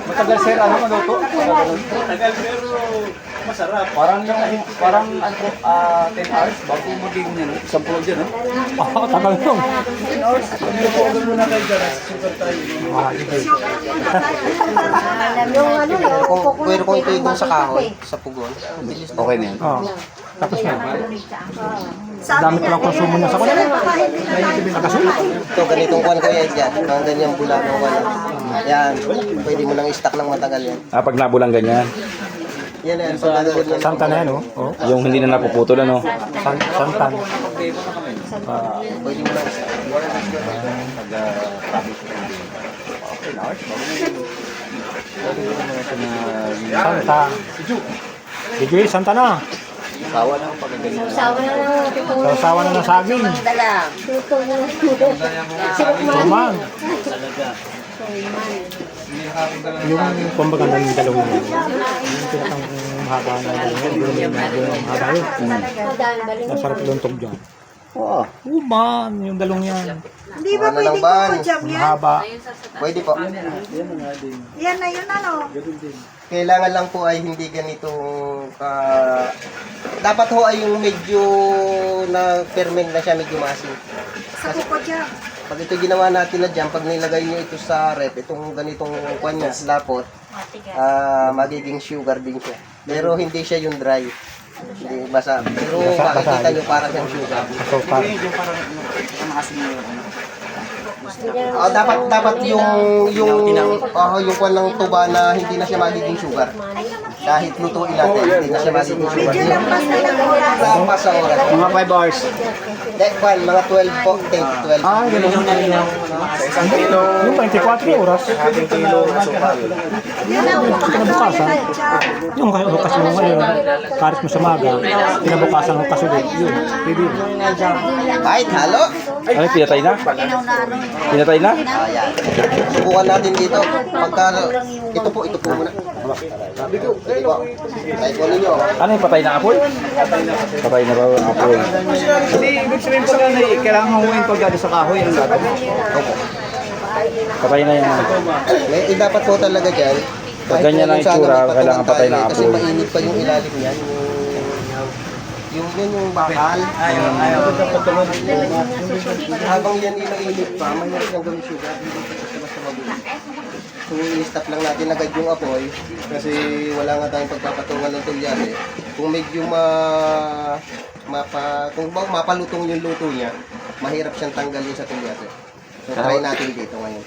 [SPEAKER 6] Matagal sir, ano maluto?
[SPEAKER 9] Tagal pero masarap.
[SPEAKER 6] Parang 10 hours bago maging yan. Isang pulo dyan,
[SPEAKER 5] Tagal yun.
[SPEAKER 9] Pag-report mo na kayo dyan, sugar tayo.
[SPEAKER 7] Yung ano,
[SPEAKER 3] Pwede kong ito doon sa kahoy, sa pugon. Bilis na.
[SPEAKER 6] Okay na yan.
[SPEAKER 5] Tapos yan.
[SPEAKER 7] sabi
[SPEAKER 5] Dami palang konsumo niya sa
[SPEAKER 7] sir,
[SPEAKER 5] kanya.
[SPEAKER 7] baka hindi na tayo
[SPEAKER 3] Ito, ganitong kwan ko yan dyan. Mga ganyang bula ng kwan. Yan, pwede mo nang i-stack ng matagal yan.
[SPEAKER 4] Pag nabulang ganyan.
[SPEAKER 3] Yan yan, pagkagod yan.
[SPEAKER 5] Santan na yan, oh.
[SPEAKER 4] Yung hindi na napuputol ano.
[SPEAKER 5] Santan.
[SPEAKER 3] Pwede mo nang i-stack.
[SPEAKER 5] Santa. Bigay, santa na.
[SPEAKER 8] Sausawa na lang.
[SPEAKER 5] Sausawa na ng saging.
[SPEAKER 8] Dala.
[SPEAKER 5] Suman. Yung kumbaga ng dalawin mo. Yung pinakang haba na dalawin. Yung haba yun. Masarap luntog dyan.
[SPEAKER 6] Oo.
[SPEAKER 5] Man, yung dalawang yan.
[SPEAKER 7] Hindi ba
[SPEAKER 3] Wala
[SPEAKER 7] pwede
[SPEAKER 3] lang ban.
[SPEAKER 7] ko jam
[SPEAKER 5] Ang
[SPEAKER 7] yan?
[SPEAKER 5] haba.
[SPEAKER 3] Pwede po.
[SPEAKER 7] Yan na yun ano.
[SPEAKER 3] Kailangan lang po ay hindi ganitong dapat ho ay yung medyo na ferment na siya, medyo masin.
[SPEAKER 7] Sa kuko jam.
[SPEAKER 3] Pag ito ginawa natin na dyan, pag nilagay nyo ito sa rep, itong ganitong kanya, lapot, magiging sugar din siya. Pero hindi siya yung dry. Hindi basa. Pero makikita nyo para siyang sugar.
[SPEAKER 5] So,
[SPEAKER 3] Dapat yung kwan ng tuba na hindi na siya magiging sugar. Kahit lutuin natin, hindi na siya magiging sugar.
[SPEAKER 7] Medyo lampas na lang oras.
[SPEAKER 3] Lampas sa oras.
[SPEAKER 6] Mga 5 hours.
[SPEAKER 3] Kwan, mga 12 po, 10 to 12.
[SPEAKER 2] Isang kilo.
[SPEAKER 5] yung 24 oras.
[SPEAKER 7] Yan ang
[SPEAKER 5] Kinabukasan. Yung hukas mo ngayon, karit mo sa maga, kinabukasan ng hukas ulit. Yun, pwede yun.
[SPEAKER 3] Kahit halo.
[SPEAKER 4] Ano, pinatay na? Pinatay na?
[SPEAKER 3] Ayan. Subukan natin dito. Pagka, ito po muna. Kahit ko ninyo.
[SPEAKER 4] Ano yung patay na apoy? Patay na ba ang apoy?
[SPEAKER 6] Hindi, ibig sabihin pag kailangan huwin pag sa kahoy ang gagawin.
[SPEAKER 4] Patay na yung
[SPEAKER 3] Dapat po talaga dyan.
[SPEAKER 4] Pag ganyan ang itsura, kailangan patay na
[SPEAKER 3] Kasi
[SPEAKER 4] apoy.
[SPEAKER 3] mainit pa yung ilalim niyan. Yung bakal. Habang yan inainit pa, mahirap nang gawin sugar. Hindi ko basta mabuti. So, i-stop lang natin agad yung apoy kasi wala nga tayong pagpapatungan ng tulyase. Kung medyo kung mapalutong yung luto niya, mahirap siyang tanggalin sa tulyase. So, try natin dito ngayon.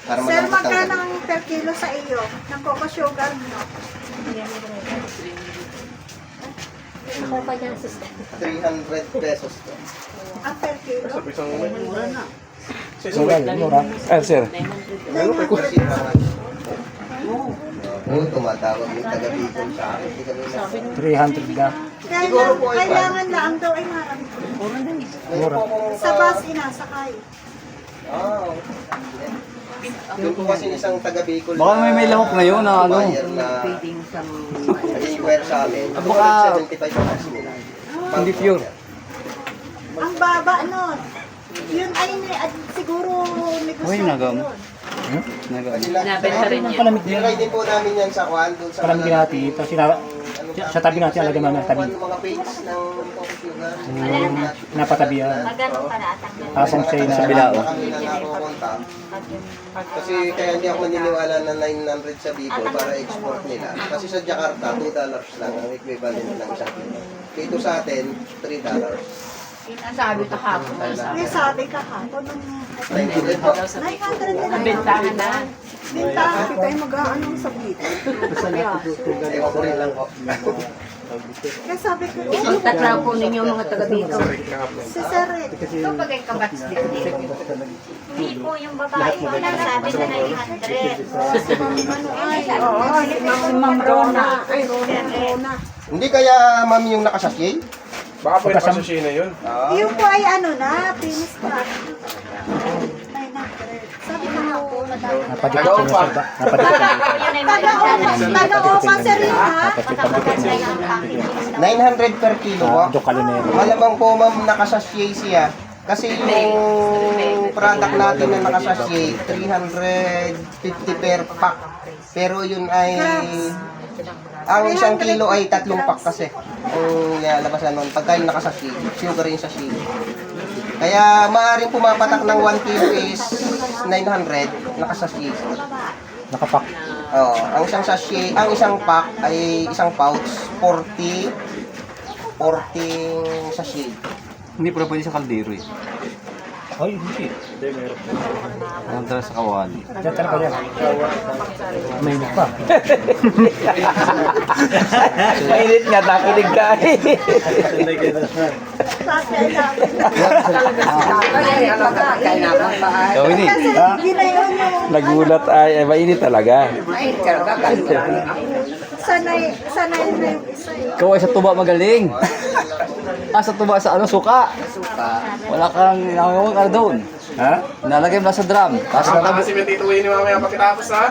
[SPEAKER 3] Para
[SPEAKER 7] Sir,
[SPEAKER 3] malambot
[SPEAKER 7] magkano
[SPEAKER 3] tanggalin.
[SPEAKER 7] ang per kilo sa iyo ng coco sugar mo?
[SPEAKER 3] 300 pesos to.
[SPEAKER 7] Ang per kilo?
[SPEAKER 4] Mura. Sir.
[SPEAKER 3] Oo, tumatawag yung taga Bicol sa akin. Hindi kami
[SPEAKER 5] 300 na.
[SPEAKER 7] Kailangan lang daw ay marami.
[SPEAKER 5] Mura.
[SPEAKER 7] Sa bus inasakay.
[SPEAKER 3] Ah, yung po kasi isang taga Bicol.
[SPEAKER 6] Baka may lamok ngayon na ano.
[SPEAKER 3] buyer na nag-square sa amin.
[SPEAKER 6] Baka-
[SPEAKER 3] 75 hours nila.
[SPEAKER 6] Hindi pure.
[SPEAKER 7] Ang baba nun. Yun ay siguro negosyo
[SPEAKER 6] nagawa mo.
[SPEAKER 7] yun.
[SPEAKER 8] Nabenta rin niya.
[SPEAKER 5] Palamig din.
[SPEAKER 3] Nilagay din po namin yan sa kwan, doon sa
[SPEAKER 5] Palamig natin. Tapos sa tabi natin, alagay namin sa tabi.
[SPEAKER 3] Yung mga page ng Coffee Sugar.
[SPEAKER 5] Napatabi yan.
[SPEAKER 10] Magano pala atang
[SPEAKER 5] Asang siya na
[SPEAKER 6] Sa bilao.
[SPEAKER 3] Kami na nakukonta. Kasi kaya hindi ako maniniwala na 900 sa Bicol para export nila. Kasi sa Jakarta, $2 lang ang equivalent ng isang kilo. Dito sa atin, $3.
[SPEAKER 8] Sabi ka hapon.
[SPEAKER 7] May sabi ka hapon nung
[SPEAKER 3] 900 po.
[SPEAKER 7] 900 na
[SPEAKER 8] Bentahan na.
[SPEAKER 7] Bintahan kita ay mag-aanong sa bita.
[SPEAKER 3] Ewan ko rin lang po.
[SPEAKER 7] Kaya sabi ko,
[SPEAKER 8] Ang tatraw po ninyo mga taga dito.
[SPEAKER 7] si Sir Rick.
[SPEAKER 8] Ito pag ay kabats din dito.
[SPEAKER 10] Hindi po yung babae ko nagsabi na 900.
[SPEAKER 7] Oo, si Ma'am Rona. Ay, Rona.
[SPEAKER 3] Hindi kaya mami yung nakasakay?
[SPEAKER 2] Baka po yung nakasushi na yun.
[SPEAKER 7] Yung po ay ano na, finish na. 900. Sabi ko nga po,
[SPEAKER 5] Napadikit ko sa ba.
[SPEAKER 7] taga-opa Sir Rick ha?
[SPEAKER 3] 900 per kilo po.
[SPEAKER 5] Do kalinero.
[SPEAKER 3] Malamang po ma'am nakasasya siya. Kasi yung product natin na nakasasya, 350 per pack. Pero yun ay... Ang isang kilo ay 3 pack kasi. Ang labasan nun. Pagka yung nakasasya, sugar yung sachet. Kaya maaaring pumapatak ng 1 kilo is 900 nakasasya.
[SPEAKER 5] Nakapak.
[SPEAKER 3] Oo, ang isang sachet, ang isang pack ay isang pouch, 40 sachet.
[SPEAKER 6] Hindi pala pwede sa kaldero eh.
[SPEAKER 5] Ay, hindi.
[SPEAKER 6] Ang tara sa kawali.
[SPEAKER 5] Diyan talaga yan. Mainit pa.
[SPEAKER 6] Mainit nga, nakilig ka eh. Gawin eh.
[SPEAKER 7] Kasi ginayon mo.
[SPEAKER 6] Nagulat ay mainit talaga.
[SPEAKER 7] Sanay na yung isa.
[SPEAKER 6] Ikaw ay sa tuba magaling. Sa tuba sa ano, suka. Wala kang nakakawag ka doon.
[SPEAKER 5] Ha?
[SPEAKER 6] Nalagay mo lang sa drum. Tapos
[SPEAKER 2] Baka kasi may tituloy ni mamaya pagkatapos ha.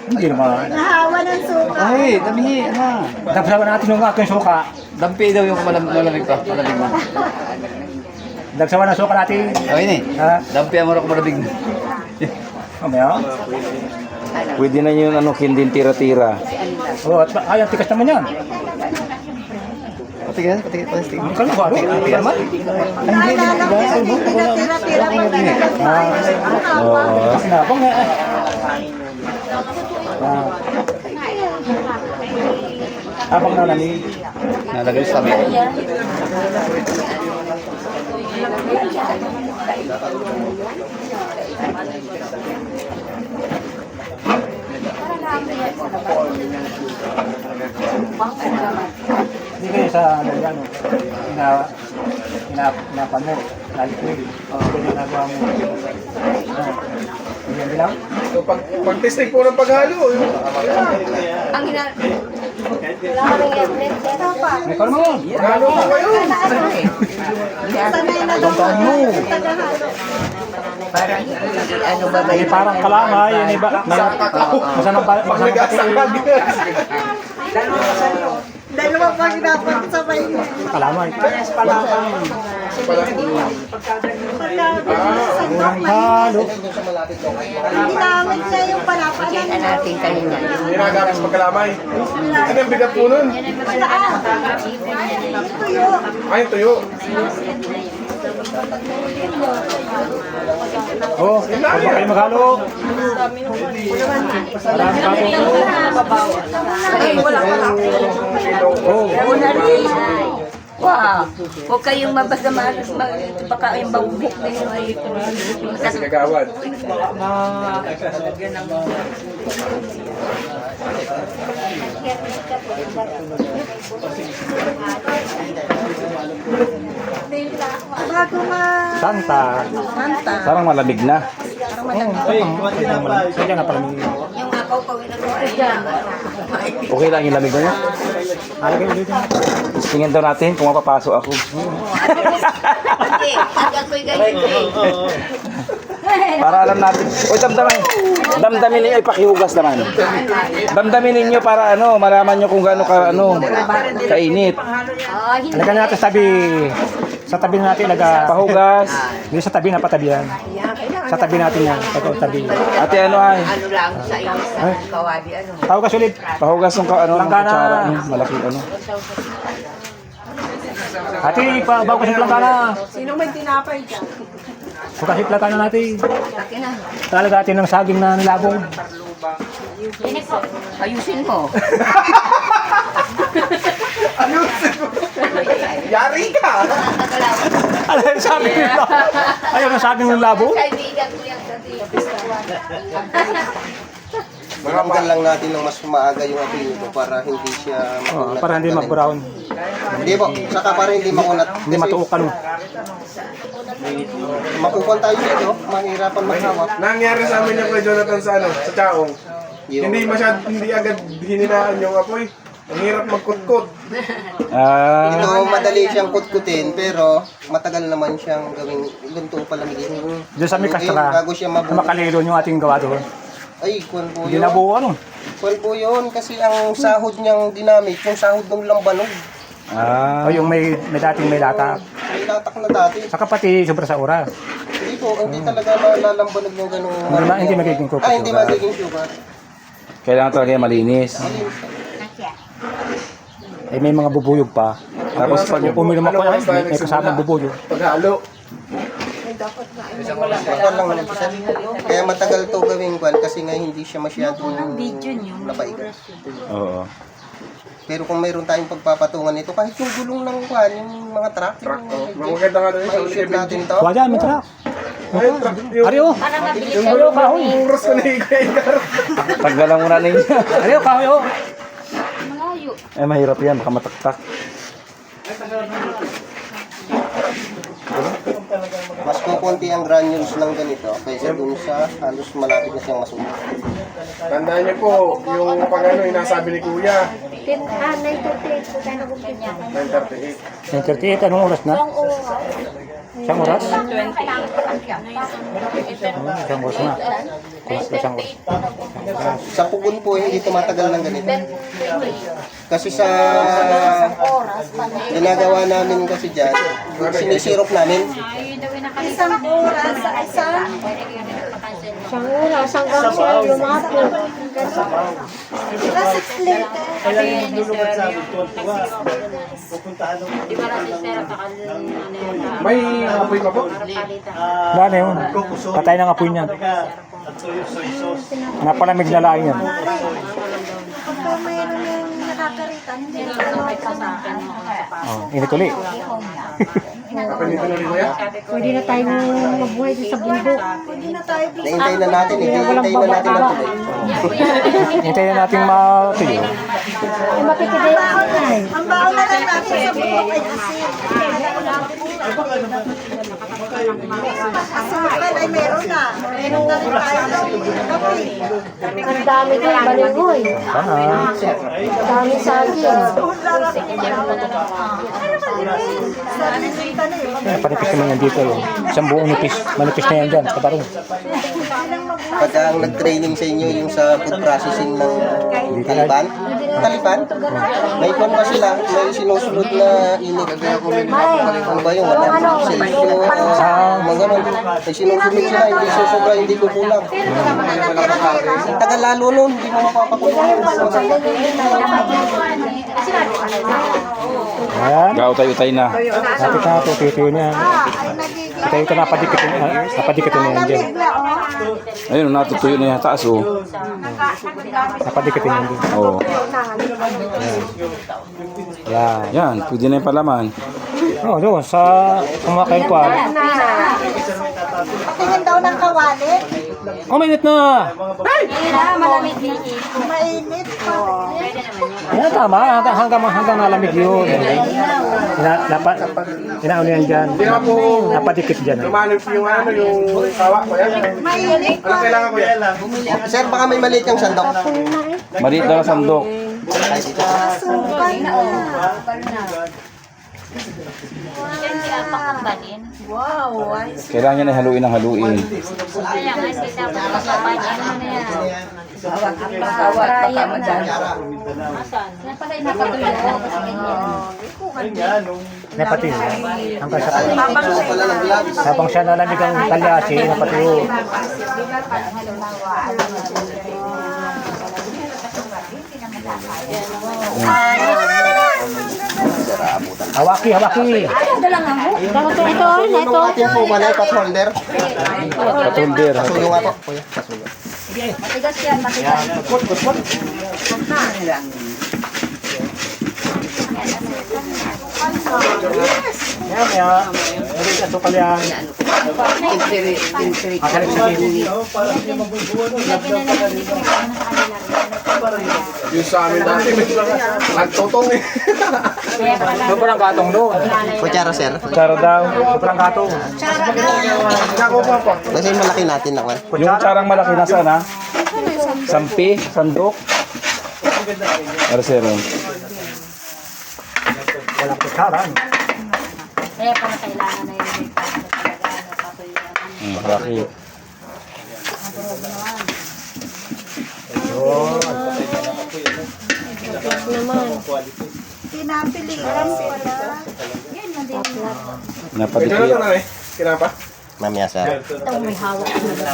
[SPEAKER 5] Hindi naman.
[SPEAKER 7] Nahawa ng suka.
[SPEAKER 6] ay, dami ano.
[SPEAKER 5] Tapos naman natin yung aking suka.
[SPEAKER 6] Dampi daw yung malamig pa. Malamig na.
[SPEAKER 5] Dagsawa ng suka natin.
[SPEAKER 6] Gawin eh.
[SPEAKER 5] Ha?
[SPEAKER 6] Dampi ang marok malamig na.
[SPEAKER 5] Mamaya.
[SPEAKER 6] Pwede na yun ano, kindin tira-tira.
[SPEAKER 5] Oo, at ay, ang tikas naman yan.
[SPEAKER 6] Patigas.
[SPEAKER 5] Hindi ka lupa, no? Hindi ka naman.
[SPEAKER 7] Naalala ko yung hindi na tira-tira pa tayo.
[SPEAKER 6] Oo.
[SPEAKER 5] Kasi nabang nga. Habang nalamig.
[SPEAKER 6] Nalagay sa tabi.
[SPEAKER 5] Hindi kayo sa ano, inapan mo, naliquid. Pwede nagawa mo. Yan bilang?
[SPEAKER 2] So pag-testing po ng paghalo.
[SPEAKER 8] Ang ina...
[SPEAKER 5] May kalma mo.
[SPEAKER 2] Paghalo po kayo.
[SPEAKER 7] Sanay na daw yung tagahalo.
[SPEAKER 8] Parang ano ba ba
[SPEAKER 5] Ay, parang kalamay, yun iba. Masanang
[SPEAKER 2] Pag nag-asangag.
[SPEAKER 7] Dalawa pag dapat sabay niya.
[SPEAKER 5] kalamay.
[SPEAKER 7] Halo.
[SPEAKER 5] Halo.
[SPEAKER 7] Ginamit niya yung palapanan.
[SPEAKER 8] Yan natin kanina.
[SPEAKER 2] Ginagapas pagkalamay. Ano yung bigat po nun?
[SPEAKER 7] Yung tuyo.
[SPEAKER 2] Ay, tuyo.
[SPEAKER 5] Oh, huwag ba kayo maghalo? Marami pa po.
[SPEAKER 8] Ay, wala pa ako.
[SPEAKER 5] Oh,
[SPEAKER 8] Una rin. Wow! Huwag kayong mabasa baka yung babuk na yun ay
[SPEAKER 2] Kasi kagawad.
[SPEAKER 7] Bago nga.
[SPEAKER 5] Santa.
[SPEAKER 8] Santa.
[SPEAKER 6] Parang malamig na.
[SPEAKER 5] Kaya nga pala may...
[SPEAKER 8] Yung Nakakapawin ako.
[SPEAKER 4] Okay lang yung lamig na niya. Tingnan daw natin kung mapapasok ako.
[SPEAKER 8] Hindi, hanggang ko'y ganyan eh.
[SPEAKER 4] Para alam natin. Uy, damdamin. Damdamin ninyo, ipakihugas naman. Damdamin ninyo para ano, malaman nyo kung gaano ka, ano, kainit.
[SPEAKER 5] Lagyan natin sa tabi natin,
[SPEAKER 4] Pahugas.
[SPEAKER 5] Hindi sa tabi na patabihan. Sa tabi natin yan, tabi.
[SPEAKER 4] Ate, ano ay?
[SPEAKER 8] Ano lang sa iyo, sa kawali, ano.
[SPEAKER 5] Tawagas ulit.
[SPEAKER 4] Pahugas ng ano, ng
[SPEAKER 5] Langgana.
[SPEAKER 4] kutsara. Malaki ano.
[SPEAKER 5] Ate, bago kasi plangkana.
[SPEAKER 7] Sino may tinapay dyan?
[SPEAKER 5] Kasi plangkana natin.
[SPEAKER 8] Akin na.
[SPEAKER 5] Talaga natin ng saging na nilabong.
[SPEAKER 8] Ayusin mo.
[SPEAKER 2] Yari ka!
[SPEAKER 5] Ano yung saging nila? Ayaw ng saging ng labo?
[SPEAKER 8] Kaibigan ko yan dati.
[SPEAKER 3] Tinanggal lang natin ng mas maaga yung apelyido para hindi siya makunat.
[SPEAKER 5] Para hindi mag-brown.
[SPEAKER 3] Hindi po, saka para hindi makunat.
[SPEAKER 5] Hindi matuukan.
[SPEAKER 3] Makukuha tayo dito, mahirapan maghawak.
[SPEAKER 2] Nangyari sa amin yung kay Jonathan sa ano, sa Chaong.
[SPEAKER 3] Yung-
[SPEAKER 2] Hindi agad hininaan yung apoy. Ang hirap magkutkot.
[SPEAKER 3] Ito, madali siyang kutkutin, pero matagal naman siyang gawing lunto palamigin.
[SPEAKER 5] Diyan sa Mikas,
[SPEAKER 3] Bago siya
[SPEAKER 5] sa Makalilo yung ating gawa doon.
[SPEAKER 3] Ay, kuwan po
[SPEAKER 5] Hindi
[SPEAKER 3] yun.
[SPEAKER 5] na buo ano.
[SPEAKER 3] Kuwan po yun, kasi ang sahod niyang dinamit, yung sahod ng lambanog.
[SPEAKER 5] O yung may dating may lata.
[SPEAKER 3] May latak na dati.
[SPEAKER 5] Saka pati sobra sa oras.
[SPEAKER 3] Hindi po, hindi talaga nalalambanog yung ganung...
[SPEAKER 5] Hindi magiging coco
[SPEAKER 3] Ay, hindi
[SPEAKER 5] sugar.
[SPEAKER 3] magiging sugar.
[SPEAKER 4] Kailangan talaga yung malinis.
[SPEAKER 5] Eh may mga bubuyog pa. Tapos pag uminom ako, ay, may kasama bubuyog.
[SPEAKER 2] Paghalo.
[SPEAKER 3] Kuwan lang naman siya. Kaya matagal to gawing kuwan kasi nga hindi siya masyadong napaigas.
[SPEAKER 4] Oo.
[SPEAKER 3] Pero kung mayroon tayong pagpapatungan nito, kahit yung gulong ng kuwan, yung mga truck,
[SPEAKER 2] Maganda nga doon sa
[SPEAKER 3] maisip natin to.
[SPEAKER 5] Kuha dyan, may truck.
[SPEAKER 2] Ay, truck yun.
[SPEAKER 5] Ari o.
[SPEAKER 2] Yung bulong kahoy. Puros ko na ikay-ikar.
[SPEAKER 4] Tanggalan muna ninyo.
[SPEAKER 5] Ari o, kahoy o.
[SPEAKER 4] Eh, mahirap yan. Baka mataktak.
[SPEAKER 3] Mas kukunti ang granules ng ganito kaysa dun sa halos malapit na siyang masunog.
[SPEAKER 2] Tandaan niyo po, yung pag ano, inasabi ni Kuya,
[SPEAKER 10] 9:38 po tayo nag-umpisa.
[SPEAKER 2] 9:38.
[SPEAKER 5] 10:38, anong oras na? Isang oras? Isang oras na. Isang oras.
[SPEAKER 3] Sa pugon po, hindi tumatagal ng ganito. Kasi sa ginagawa namin kasi dyan, sinisirop namin.
[SPEAKER 7] Isang oras sa isang
[SPEAKER 10] Isang oras hanggang siya lumapit.
[SPEAKER 7] plus 6 liter.
[SPEAKER 2] May apoy pa po?
[SPEAKER 5] Wala na yun. Patay ng apoy niyan. Napalamig na laing yan.
[SPEAKER 7] Pagka mayroon yung nakakarita, hindi na
[SPEAKER 5] Init ulit.
[SPEAKER 2] Kapalito na rin Kuya?
[SPEAKER 10] Pwede na tayo mabuhay dito sa bundok.
[SPEAKER 7] Hindi na tayo
[SPEAKER 3] Nahintayin na natin, hintayin na natin ang tuloy.
[SPEAKER 5] Hintayin na natin matuyo.
[SPEAKER 10] Ay, makikiday ako ay.
[SPEAKER 7] ang baon na lang natin sa buhok ay asin. Asukal ay meron na. Meron na rin tayo ng kapoy.
[SPEAKER 10] Ang dami ko, balinghoy. Ang dami saging.
[SPEAKER 5] Panipis naman yan dito. Isang buong nipis. Manipis na yan dyan. Sa barong.
[SPEAKER 3] Pagka ang nag-training sa inyo yung sa food processing ng Taliban, may kwan pa sila, may sinusunod na init. Ano ba yung cellphone, mga ganun. May sinusunod sila, hindi susobra, hindi kukulang. Tagal lalo nun, hindi mo mapapakulong.
[SPEAKER 5] Ayan.
[SPEAKER 4] Gautay-utay na.
[SPEAKER 5] Lapit na ito. Tuyo na yan. Ito yung napadikitin na yan dyan.
[SPEAKER 4] Ayun, natutuyo na yung taas, oh.
[SPEAKER 5] Napadikitin yan dyan.
[SPEAKER 4] Oo.
[SPEAKER 5] Yan.
[SPEAKER 4] Yan, pwede na yung palaman.
[SPEAKER 5] Oo, doon. Sa kumakain ko.
[SPEAKER 7] Tingin daw ng kawali.
[SPEAKER 5] Oh, mainit na!
[SPEAKER 7] Mainit pa.
[SPEAKER 5] Yan, tama. Hanggang nalamig yun. Inaano yan dyan.
[SPEAKER 2] Hindi nga po
[SPEAKER 5] Napadikit dyan.
[SPEAKER 2] lumanap yung ano, yung sawa ko yan. Anong kailangan ko yan?
[SPEAKER 3] Sir, baka may maliit yung sandok.
[SPEAKER 4] Maliit lang ang sandok.
[SPEAKER 7] Sukal na.
[SPEAKER 10] Hindi ang pakambalin.
[SPEAKER 7] Wow, ay.
[SPEAKER 4] Kailangan niya na haluin ng haluin.
[SPEAKER 10] Kaya nga, kasi dapat pakambalin mo na yan.
[SPEAKER 8] Baka madami.
[SPEAKER 10] Yan pala yung napatuloy ko. Kasi ganyan.
[SPEAKER 5] Napatuyo. Hanggang sa habang siya nalamig ang talyasi, napatuyo. Hawaki.
[SPEAKER 3] Ito po ba na cut holder?
[SPEAKER 4] Patulder.
[SPEAKER 3] Pasuyo nga po.
[SPEAKER 10] Matigas yan, matigas.
[SPEAKER 5] Yan. Hindi ka sukal yan. Masalik sa TV.
[SPEAKER 2] Yung sa amin dati, nagtutong eh.
[SPEAKER 5] Sobrang katong doon.
[SPEAKER 3] Kutsara, sir.
[SPEAKER 4] Kutsara daw.
[SPEAKER 5] Sobrang katong.
[SPEAKER 2] Nakuha po.
[SPEAKER 3] Kasi yung malaki natin naman.
[SPEAKER 4] Yung kutsarang malaki na sana. Sampi, sandok. Arsero.
[SPEAKER 5] Walang kutsara.
[SPEAKER 10] Kaya pala kailangan na yun. Papatuloy.
[SPEAKER 4] Malaki.
[SPEAKER 7] Pinapilihan pala.
[SPEAKER 2] Ito na
[SPEAKER 4] Napadikit.
[SPEAKER 2] na eh. Kinapa?
[SPEAKER 3] Mamaya, sir.
[SPEAKER 10] Ito may hawak na.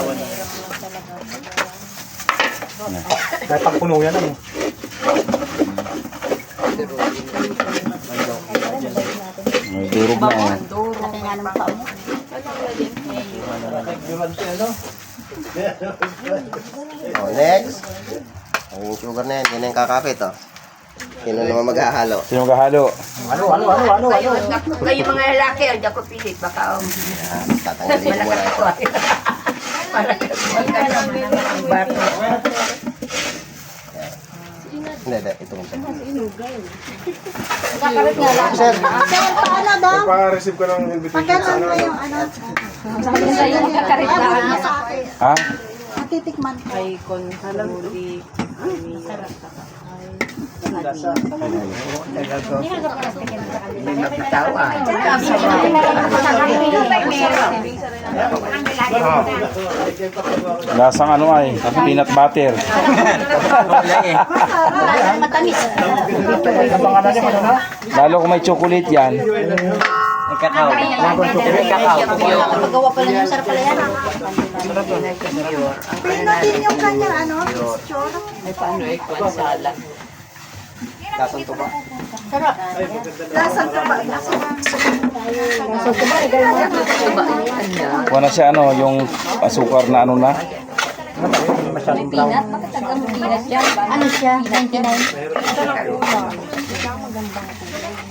[SPEAKER 5] Dahil pag puno yan ano.
[SPEAKER 4] May durog na eh.
[SPEAKER 10] Laki nga naman pa mo.
[SPEAKER 3] Oh, next. Yung sugar na yan, yun yung kakapit, oh. Sino naman maghahalo?
[SPEAKER 4] Sino magahalo?
[SPEAKER 5] Ano?
[SPEAKER 8] Kayo mga lalaki, hindi ako pilit. Baka
[SPEAKER 3] Tatanggalin mo muna ito. Hindi, ito mo.
[SPEAKER 10] Kakarit nga lang.
[SPEAKER 3] Sir,
[SPEAKER 7] Sir, paano daw?
[SPEAKER 2] Nagpa-receive ko ng invitation sa
[SPEAKER 7] Pagkanan
[SPEAKER 2] ano.
[SPEAKER 7] ko yung ano.
[SPEAKER 10] Sabi sa iyo, kakarit
[SPEAKER 7] Ano
[SPEAKER 10] lang.
[SPEAKER 7] na sa akin?
[SPEAKER 4] Ha?
[SPEAKER 7] Natitikman ko.
[SPEAKER 4] Lasang ano ay, peanut butter.
[SPEAKER 10] Matamis.
[SPEAKER 4] Lalo kung may chocolate yan.
[SPEAKER 10] Magawa pala niya, sarap pala yan.
[SPEAKER 7] Pino din yung kanyang ano, texture.
[SPEAKER 3] lasang tuba.
[SPEAKER 10] Sarap.
[SPEAKER 7] Lasang tuba.
[SPEAKER 4] Kuha na siya ano, yung asukar na ano na.
[SPEAKER 10] Peanut, makatagang peanut yan. Ano siya? 99.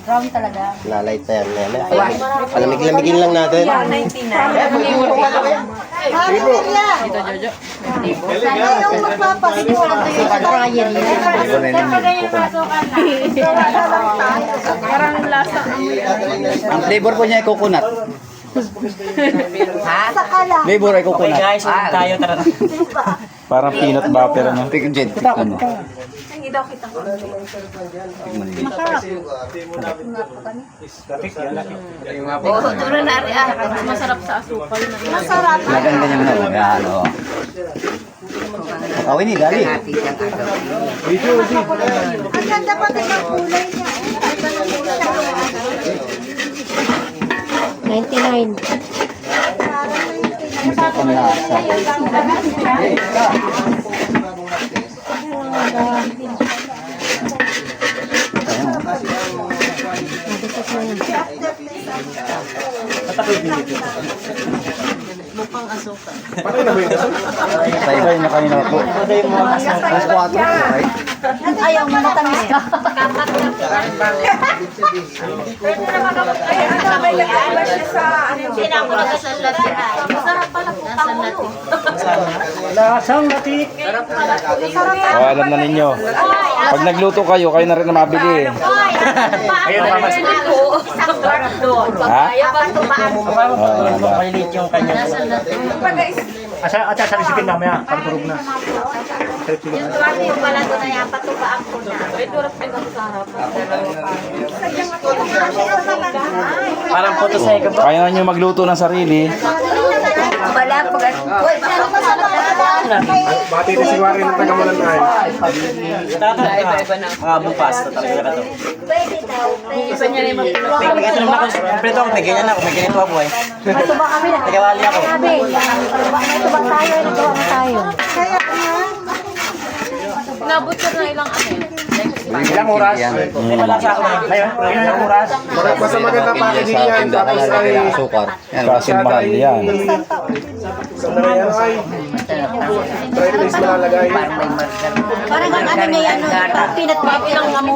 [SPEAKER 10] Brown talaga.
[SPEAKER 3] Lalait na yan. Palamig-lamigin lang natin.
[SPEAKER 7] Sana yung magpapasiguro.
[SPEAKER 10] Fryer yan.
[SPEAKER 7] Parang lasa.
[SPEAKER 6] Ang flavor po niya ay coconut.
[SPEAKER 7] Saka lang.
[SPEAKER 6] Flavor ay coconut.
[SPEAKER 5] tayo tara.
[SPEAKER 4] Parang peanut butter ano.
[SPEAKER 6] Ano?
[SPEAKER 10] Masarap sa asukal.
[SPEAKER 7] Masarap.
[SPEAKER 6] Maganda niya ano. Yan o. Kawin ni Gali.
[SPEAKER 7] Ang ganda pa din ang kulay niya. Ang ganda ng
[SPEAKER 10] 99.
[SPEAKER 4] Tayo na kanina po.
[SPEAKER 10] Ayaw mo matamis ka. Masarap pala.
[SPEAKER 5] Lasang natik.
[SPEAKER 4] O, alam na ninyo. Pag nagluto kayo, kayo na rin na mabili.
[SPEAKER 5] Ayun na mas.
[SPEAKER 4] Ha?
[SPEAKER 5] Malilit yung kanya. Asa sa risipin namin yan. Pagturog na.
[SPEAKER 1] Parang photo sa ikaw.
[SPEAKER 4] Kaya na nyo magluto ng sarili.
[SPEAKER 8] Wala pag... Uy, paano masarap na
[SPEAKER 2] Bati na si Wari ng Tagamulan ay.
[SPEAKER 1] Mga bukas na talaga ka to.
[SPEAKER 8] Pwede daw.
[SPEAKER 1] Ito naman ako, kompleto ako, may ganyan ako, may ganito ako eh.
[SPEAKER 10] Matuba kami na.
[SPEAKER 1] Nagawali ako.
[SPEAKER 10] Sabi, matuba tayo, nagawa na tayo. Nabot ko na ilang ano yun.
[SPEAKER 5] Ilang oras? Ngayon ang oras?
[SPEAKER 2] Basta maganda packaging yan. Tapos ay...
[SPEAKER 4] Kasi mahal yan.
[SPEAKER 2] Sandali yan ay. Try place malalagay.
[SPEAKER 8] Parang ang ano niya yan, peanut butter lang nga mo.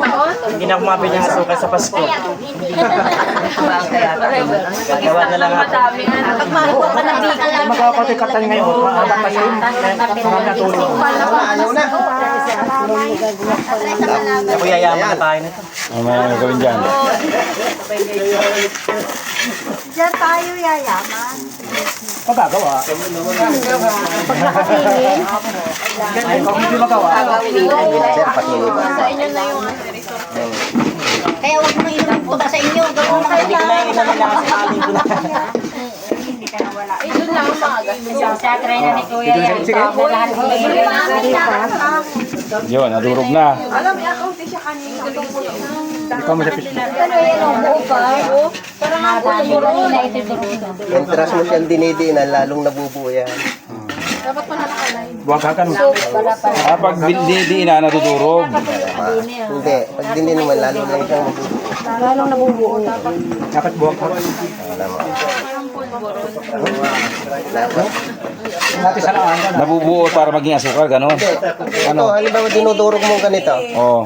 [SPEAKER 1] Hindi na ako mabili ng asukal sa Pasko. Gawa na lang ako.
[SPEAKER 8] Pag maripot ka ng bigla.
[SPEAKER 5] Magkakatikatan ngayon. Mahabang kasi. Mga natulog.
[SPEAKER 1] Ako yayaman na tayo nito.
[SPEAKER 4] Ano may gawin dyan?
[SPEAKER 7] Diyan tayo yayaman.
[SPEAKER 5] Pagkagawa.
[SPEAKER 10] Pag nakatingin,
[SPEAKER 5] Ay, kung hindi magawa.
[SPEAKER 10] sa inyo na yung
[SPEAKER 8] Kaya huwag mo inumin po sa inyo. Gawin mo kayo
[SPEAKER 1] Hindi ko na yun naman lang sa amin ko na.
[SPEAKER 10] doon lang ang mga gastos.
[SPEAKER 8] Sa try na ni Kuya yan.
[SPEAKER 5] Sige.
[SPEAKER 4] Yun, nadurog na.
[SPEAKER 5] Ikaw mo sa pisto.
[SPEAKER 10] Ano yan ang buo pa? Parang nga po, na ito
[SPEAKER 3] Entras mo siyang dinidinan, lalong nabubuo yan.
[SPEAKER 10] dapat pa nakakalain.
[SPEAKER 5] Buwag ka kan.
[SPEAKER 4] Ah, pag hindi na, nadudurog.
[SPEAKER 3] Hindi, pag dinin naman, lalo lang siyang mabubuo.
[SPEAKER 10] Lalong nabubuo.
[SPEAKER 5] Dapat buwag ka. Dati sa laan ka na.
[SPEAKER 4] Nabubuo para maging asukal, gano'n.
[SPEAKER 3] Ito, halimbawa dinudurog mo ganito.
[SPEAKER 4] Oo.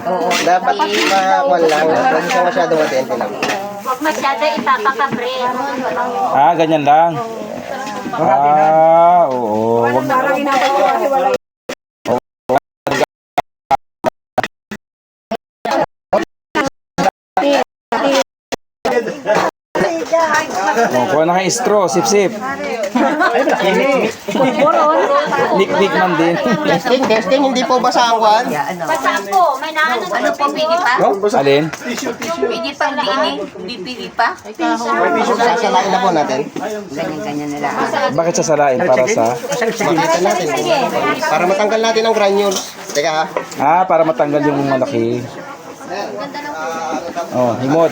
[SPEAKER 3] Dapat makakuan lang, huwag siyang masyadong matente lang.
[SPEAKER 8] Huwag masyado ipapakabre.
[SPEAKER 4] Ah, ganyan lang. Ah, oo. Wag- Oh, kuha na kayo straw, sip-sip. Nik-nik man din.
[SPEAKER 3] Testing, hindi po basa ang kwan.
[SPEAKER 8] Basta po, may naano ano po, pigi pa?
[SPEAKER 4] Alin?
[SPEAKER 8] Pigi pa, hindi pigi pa?
[SPEAKER 3] Sasalain na po natin.
[SPEAKER 8] Ganyan-ganyan nila.
[SPEAKER 4] Bakit sasalain? Para sa...
[SPEAKER 3] Makita natin. Para matanggal natin ang granules. Teka ha.
[SPEAKER 4] Ah, para matanggal yung malaki. Oh, himod.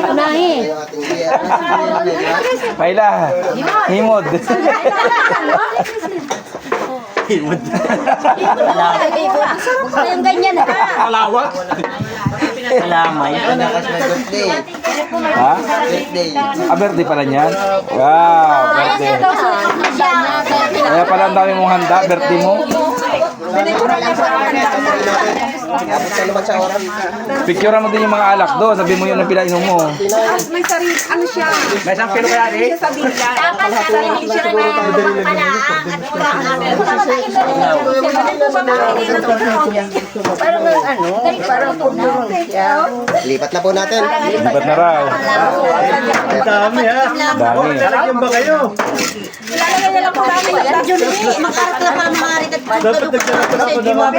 [SPEAKER 10] Unahin.
[SPEAKER 4] Paila. Himod.
[SPEAKER 8] Yung ganyan na.
[SPEAKER 5] Alawak.
[SPEAKER 1] Kalamay.
[SPEAKER 3] Birthday.
[SPEAKER 4] Ha?
[SPEAKER 3] Birthday.
[SPEAKER 4] Ah, birthday pala niyan? Wow, birthday. Kaya pala ang dami mong handa, birthday mo.
[SPEAKER 3] Abot ka naman sa oras.
[SPEAKER 4] Picture mo din yung mga alak doon. Sabi mo yun ang pinainom mo.
[SPEAKER 5] May isang kilo kaya eh.
[SPEAKER 8] Dapat sarili siya na palaang at parang ano, parang pudurong siya.
[SPEAKER 3] Lipat na po natin.
[SPEAKER 4] Lipat na raw.
[SPEAKER 5] Dami ha.
[SPEAKER 4] Dami.
[SPEAKER 5] Lalagyan ba kayo?
[SPEAKER 8] Ilalagay na lang po namin yung Johnny. Makarat lang ang mga rin at
[SPEAKER 5] Dapat nagdala ko na ako naman.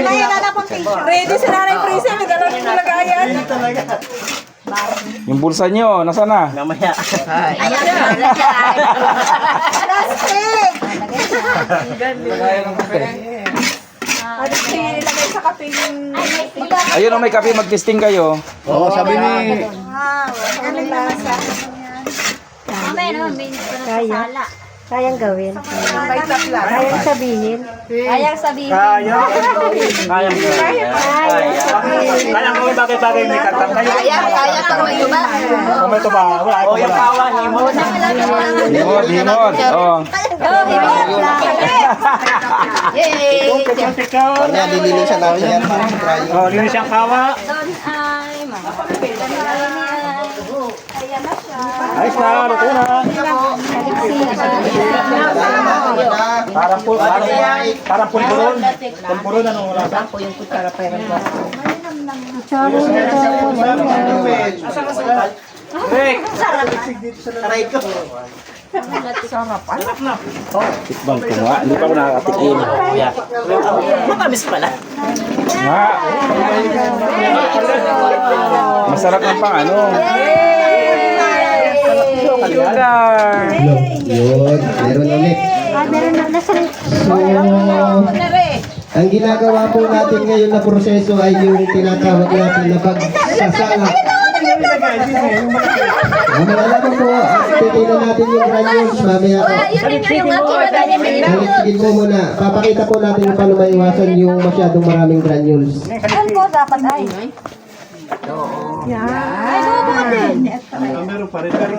[SPEAKER 7] Ready si Nanay Prisa, may dalang lagayan.
[SPEAKER 4] Yung bulsa nyo, nasa na?
[SPEAKER 1] Mamaya.
[SPEAKER 7] Plastic!
[SPEAKER 4] Ayun, oh, may kape, mag-testing kayo.
[SPEAKER 5] Oo, sabi ni...
[SPEAKER 7] Wow, galing naman sa akin yan.
[SPEAKER 8] Mamaya naman, may sala.
[SPEAKER 10] Kayang gawin. Kayang sabihin. Kayang sabihin.
[SPEAKER 5] Kaya.
[SPEAKER 1] Kayang gawin.
[SPEAKER 5] Kaya mo yung bagay-bagay may kartang kayo.
[SPEAKER 8] Kaya pag may tuba.
[SPEAKER 5] Kung may tuba, wala.
[SPEAKER 1] O, yung pawa, himod.
[SPEAKER 4] Himod, himod. Oh.
[SPEAKER 8] Yay!
[SPEAKER 5] Ikaw.
[SPEAKER 3] Kanya, dilinisan natin yan.
[SPEAKER 5] Oh, yun siyang kawa.
[SPEAKER 8] Doon ay, mga
[SPEAKER 5] Ayos na, luto na. Parang pulburon. Pulburon, ano wala sa? Rick!
[SPEAKER 4] Tikbang ko nga. Hindi pa ako nakakatikim.
[SPEAKER 1] Matamis pala.
[SPEAKER 4] Nga. Masarap ng pang ano. Sugar.
[SPEAKER 3] Yun, meron ulit. So, ang ginagawa po natin ngayon na proseso ay yung tinatawag natin na pagsasala. Malalaman po, titignan natin yung granules mamaya po. Sige po muna, papakita po natin kung paano maiwasan yung masyadong maraming granules.
[SPEAKER 10] Saan po dapat ay? Ay, bobo din.
[SPEAKER 9] Meron pa rin. Pero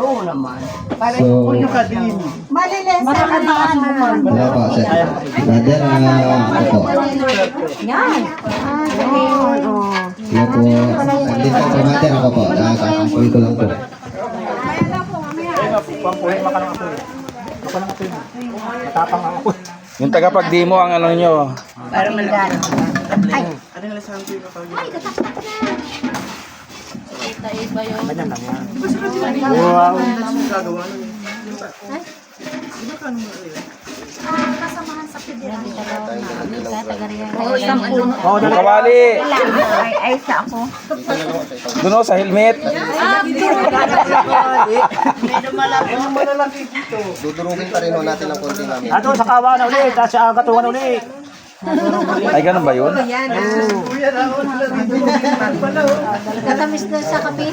[SPEAKER 8] Oo naman.
[SPEAKER 3] So,
[SPEAKER 7] Malinis.
[SPEAKER 3] wala po, sir. Brother, ako.
[SPEAKER 10] Yan.
[SPEAKER 3] Yan po, andito po, brother, ako po. Kakakuloy ko lang po.
[SPEAKER 5] Pampuhin maka ng ako eh. Ako ng ako eh. Matapang ako.
[SPEAKER 4] Yung tagapag-demo ang ano nyo.
[SPEAKER 8] Para magano.
[SPEAKER 5] Ganyan lang yan. Wow.
[SPEAKER 7] Kasamahan sa pidiran.
[SPEAKER 5] Oo,
[SPEAKER 4] Yung kawali.
[SPEAKER 10] Ay, sa ako.
[SPEAKER 4] Doon o, sa helmet.
[SPEAKER 3] Dudurugin pa rin ho natin ang konti namin.
[SPEAKER 5] Ato sa kawa na ulit, at sa agatuan na ulit.
[SPEAKER 4] Ay, ganun ba yun?
[SPEAKER 10] Katamis doon sa kape.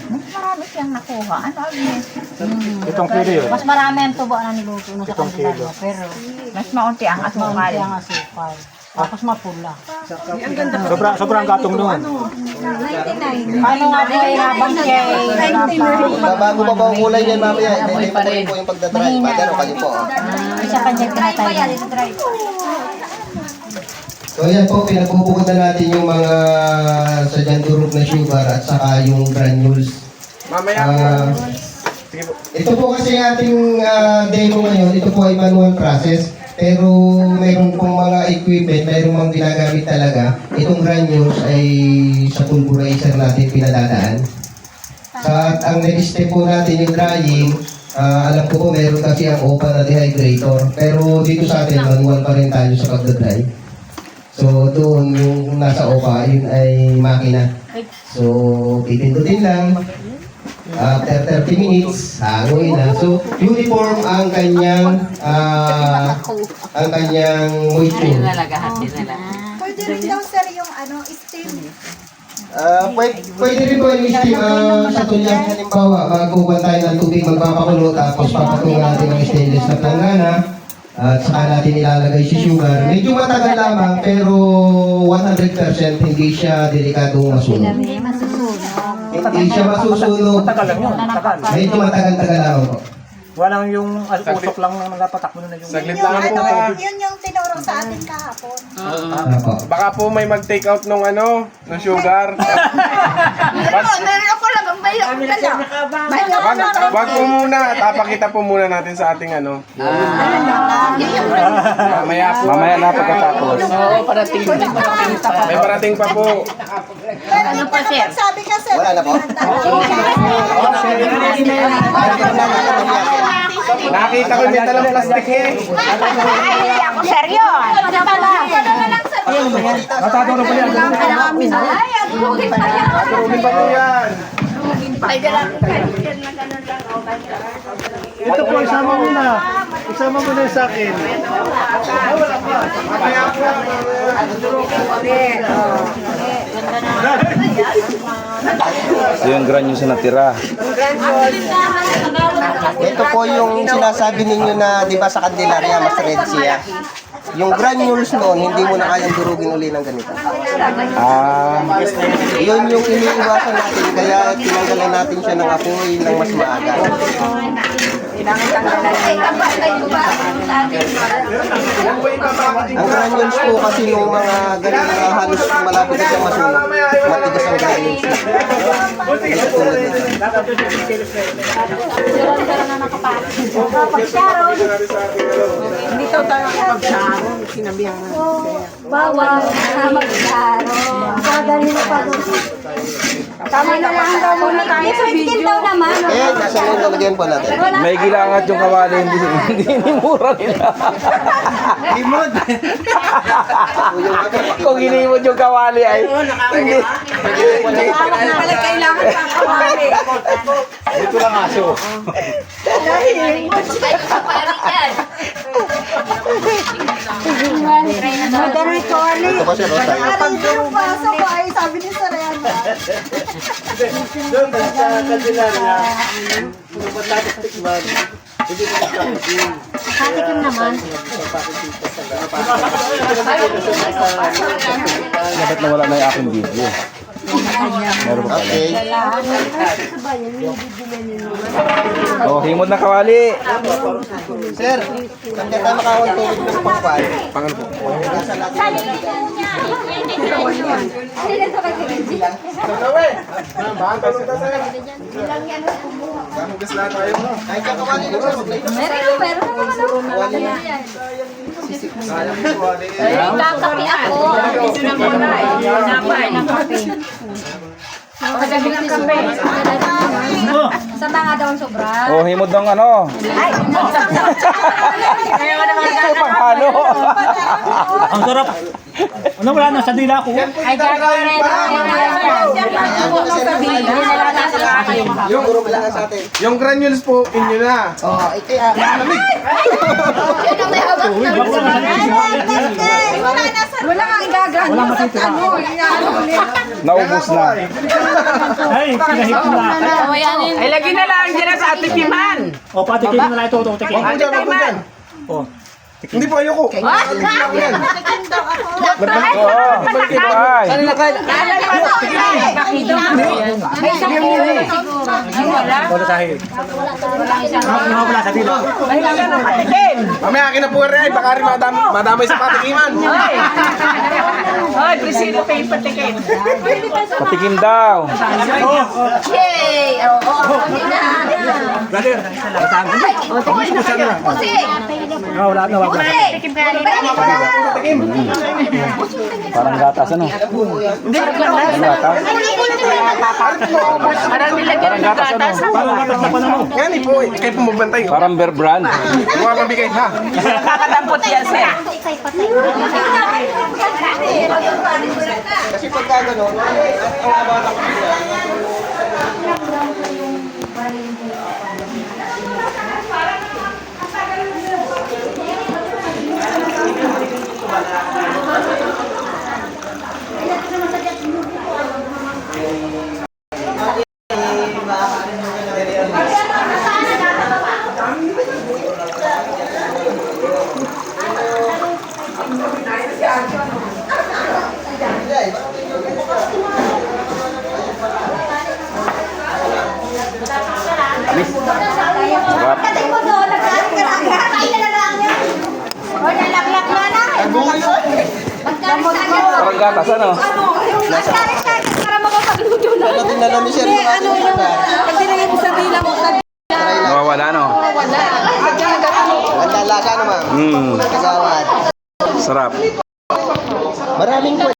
[SPEAKER 10] Mas marami siyang nakuha. Ano yun?
[SPEAKER 5] Itong kilo yun.
[SPEAKER 10] Mas marami ang tubo na niluto na sa kanila. Pero mas maunti ang asukal. Maunti ang asukal. Tapos mapula.
[SPEAKER 5] Sobrang gatong noon.
[SPEAKER 10] 99. Ano nga po ay habang siya ay
[SPEAKER 3] Bago pa ba ang kulay niyan mamaya, hindi pa rin po yung pagdadrive. Pagano kayo po.
[SPEAKER 10] isa pa niya pinatay.
[SPEAKER 3] So yan po, pinagpupukutan natin yung mga sadyang durog na sugar at saka yung granules.
[SPEAKER 2] Mamaya po.
[SPEAKER 3] Ito po kasi ating demo ngayon, ito po ay manual process. Pero meron pong mga equipment, meron mga ginagamit talaga. Itong granules ay sa pulverizer natin pinadadaan. At ang next step po natin yung drying, alam ko po meron kasi ang OPA na dehydrator. Pero dito sa atin, manual pa rin tayo sa pagdadry. So doon yung nasa OPA, yun ay makina. So pipindutin lang. After 30 minutes, hanguin na. So uniform ang kanyang moisture.
[SPEAKER 7] Pwede rin daw sir yung steam.
[SPEAKER 3] Pwede rin po yung steam sa tulad. Halimbawa, magkukuha tayo ng tubig, magpapakulo, tapos papatungan natin ang stainless na planggana. At saka natin ilalagay si sugar. Medyo matagal lamang, pero 100% hindi siya delikadong masunog. Hindi siya masusunog.
[SPEAKER 5] Tagal lang yun. Tagal.
[SPEAKER 3] Medyo matagal-tagal lamang po.
[SPEAKER 5] Walang yung usok lang na nagapatak mo na yung...
[SPEAKER 2] Saglit lang po ha.
[SPEAKER 7] Yun yung tinuro sa atin kahapon.
[SPEAKER 3] Apo.
[SPEAKER 2] Baka po may mag-take out nung ano, ng sugar.
[SPEAKER 8] Meron ako lang ang bayan ko na.
[SPEAKER 2] Wag po muna, tapakita po muna natin sa ating ano. Mamaya po.
[SPEAKER 4] Mamaya na pagkatapos.
[SPEAKER 2] May parating pa po.
[SPEAKER 7] Ano pa sir? Sabi ka sir.
[SPEAKER 3] Wala na po?
[SPEAKER 2] Nakita ko may dalang plastic eh.
[SPEAKER 10] Ay, ako seryo.
[SPEAKER 5] Mataturo pa yan.
[SPEAKER 10] Ay, ang lugin pa yan.
[SPEAKER 2] Turugin pa po yan.
[SPEAKER 9] ito po, isama mo na. Isama mo na sa akin.
[SPEAKER 2] Mamaya po.
[SPEAKER 4] So yung granules na natira.
[SPEAKER 3] Ito po yung sinasabi ninyo na, di ba sa Candelaria, mas red siya. Yung granules noon, hindi mo na kayang durugin uli ng ganito. Yun yung iniiwasan natin, kaya tinanggalan natin siya ng apoy ng mas maaga.
[SPEAKER 8] Kailangan tanggalan na yung
[SPEAKER 3] Ang granules po kasi nung mga ganun na halos malapit na siya masunog. Matigas ang granules.
[SPEAKER 8] Hindi daw tayo mag-sharo. Sinabihan na. Bawal na mag-sharo. Pagdali na pa doon. Tama na lang daw muna tayo sa video. Daw naman.
[SPEAKER 3] Eh, nasa nung lalagyan po natin.
[SPEAKER 4] May gilangat yung kawali, hindi mura nila.
[SPEAKER 3] Limod!
[SPEAKER 4] Kung hinimod yung kawali ay hindi.
[SPEAKER 8] Pala kailangan pang kawali.
[SPEAKER 5] Ito lang aso.
[SPEAKER 7] Madaray ko, Ali.
[SPEAKER 3] Ito pa siya, no? Tayo.
[SPEAKER 7] Pag pinapasok ko ay sabi ni Sarayana.
[SPEAKER 9] Doon, sa Candelaria, kung matapos tikman, hindi ko nagkakasin.
[SPEAKER 10] Katikim naman.
[SPEAKER 4] Dapat nawala na yung aking video. Meron pa pala.
[SPEAKER 3] Okay.
[SPEAKER 4] Oh, himod na kawali.
[SPEAKER 3] Sir, saan ka tayo makawang tubig ng pangpal?
[SPEAKER 2] Pangan po. Gas na tayo.
[SPEAKER 3] Kahit ka kawali lang sir, huwag na ito. Kawali lang.
[SPEAKER 10] Kakapi ako. Ito na muna eh. Napay. Pagkagabi ng kape. Sa mga daw sobra.
[SPEAKER 4] Oh, himod ng ano.
[SPEAKER 10] Ay, ayaw naman
[SPEAKER 4] Ito panghalo.
[SPEAKER 5] Ang sarap. Ano wala na sa dila ko?
[SPEAKER 10] ay gagawin na ito.
[SPEAKER 3] Yung guro lang sa atin.
[SPEAKER 2] Yung granules po, inyo na.
[SPEAKER 3] Oh, ito ah.
[SPEAKER 8] Wala kang igagano.
[SPEAKER 5] Wala matitira.
[SPEAKER 4] Naubos na.
[SPEAKER 5] Ay, pinahip na.
[SPEAKER 10] Ay, lagi na lang dyan sa atikiman.
[SPEAKER 5] O, patikin mo na ito. Tikin.
[SPEAKER 2] Ako dyan, ako dyan.
[SPEAKER 5] O,
[SPEAKER 2] Hindi po ayoko.
[SPEAKER 4] Oo, ay.
[SPEAKER 10] May isang kilo siguro. Ay, wala.
[SPEAKER 5] wala tayo. Wala wala sa dila.
[SPEAKER 10] Ay, wala na patikin.
[SPEAKER 2] Mamaya akin na po rin. Baka rin madamay sa patikiman.
[SPEAKER 10] Ay, prisilo pa yung patikin.
[SPEAKER 4] Patikim daw.
[SPEAKER 8] Yay! Oo,
[SPEAKER 5] Brother, isa lang. Saan? Wala na. Wala.
[SPEAKER 10] Patikin kaya nila.
[SPEAKER 4] Parang gatas ano? Parang gatas.
[SPEAKER 10] Parang nilagyan ng gatas.
[SPEAKER 5] Parang gatas na panano.
[SPEAKER 2] Yan eh po. Kayo po magbantay.
[SPEAKER 4] Parang bear brand.
[SPEAKER 2] Huwag mabigay ha.
[SPEAKER 10] Nakakadampot yan, sir.
[SPEAKER 3] Kasi pagka gano'n, ang abala ko sila.
[SPEAKER 4] Sarap. Parang gatas ano?
[SPEAKER 3] Natin na lang ni Sir yung ating lugar.
[SPEAKER 4] Nawawala no?
[SPEAKER 3] Ang dalaga naman.
[SPEAKER 4] Hmm.
[SPEAKER 3] Kagawad.
[SPEAKER 4] Sarap.
[SPEAKER 3] Maraming po.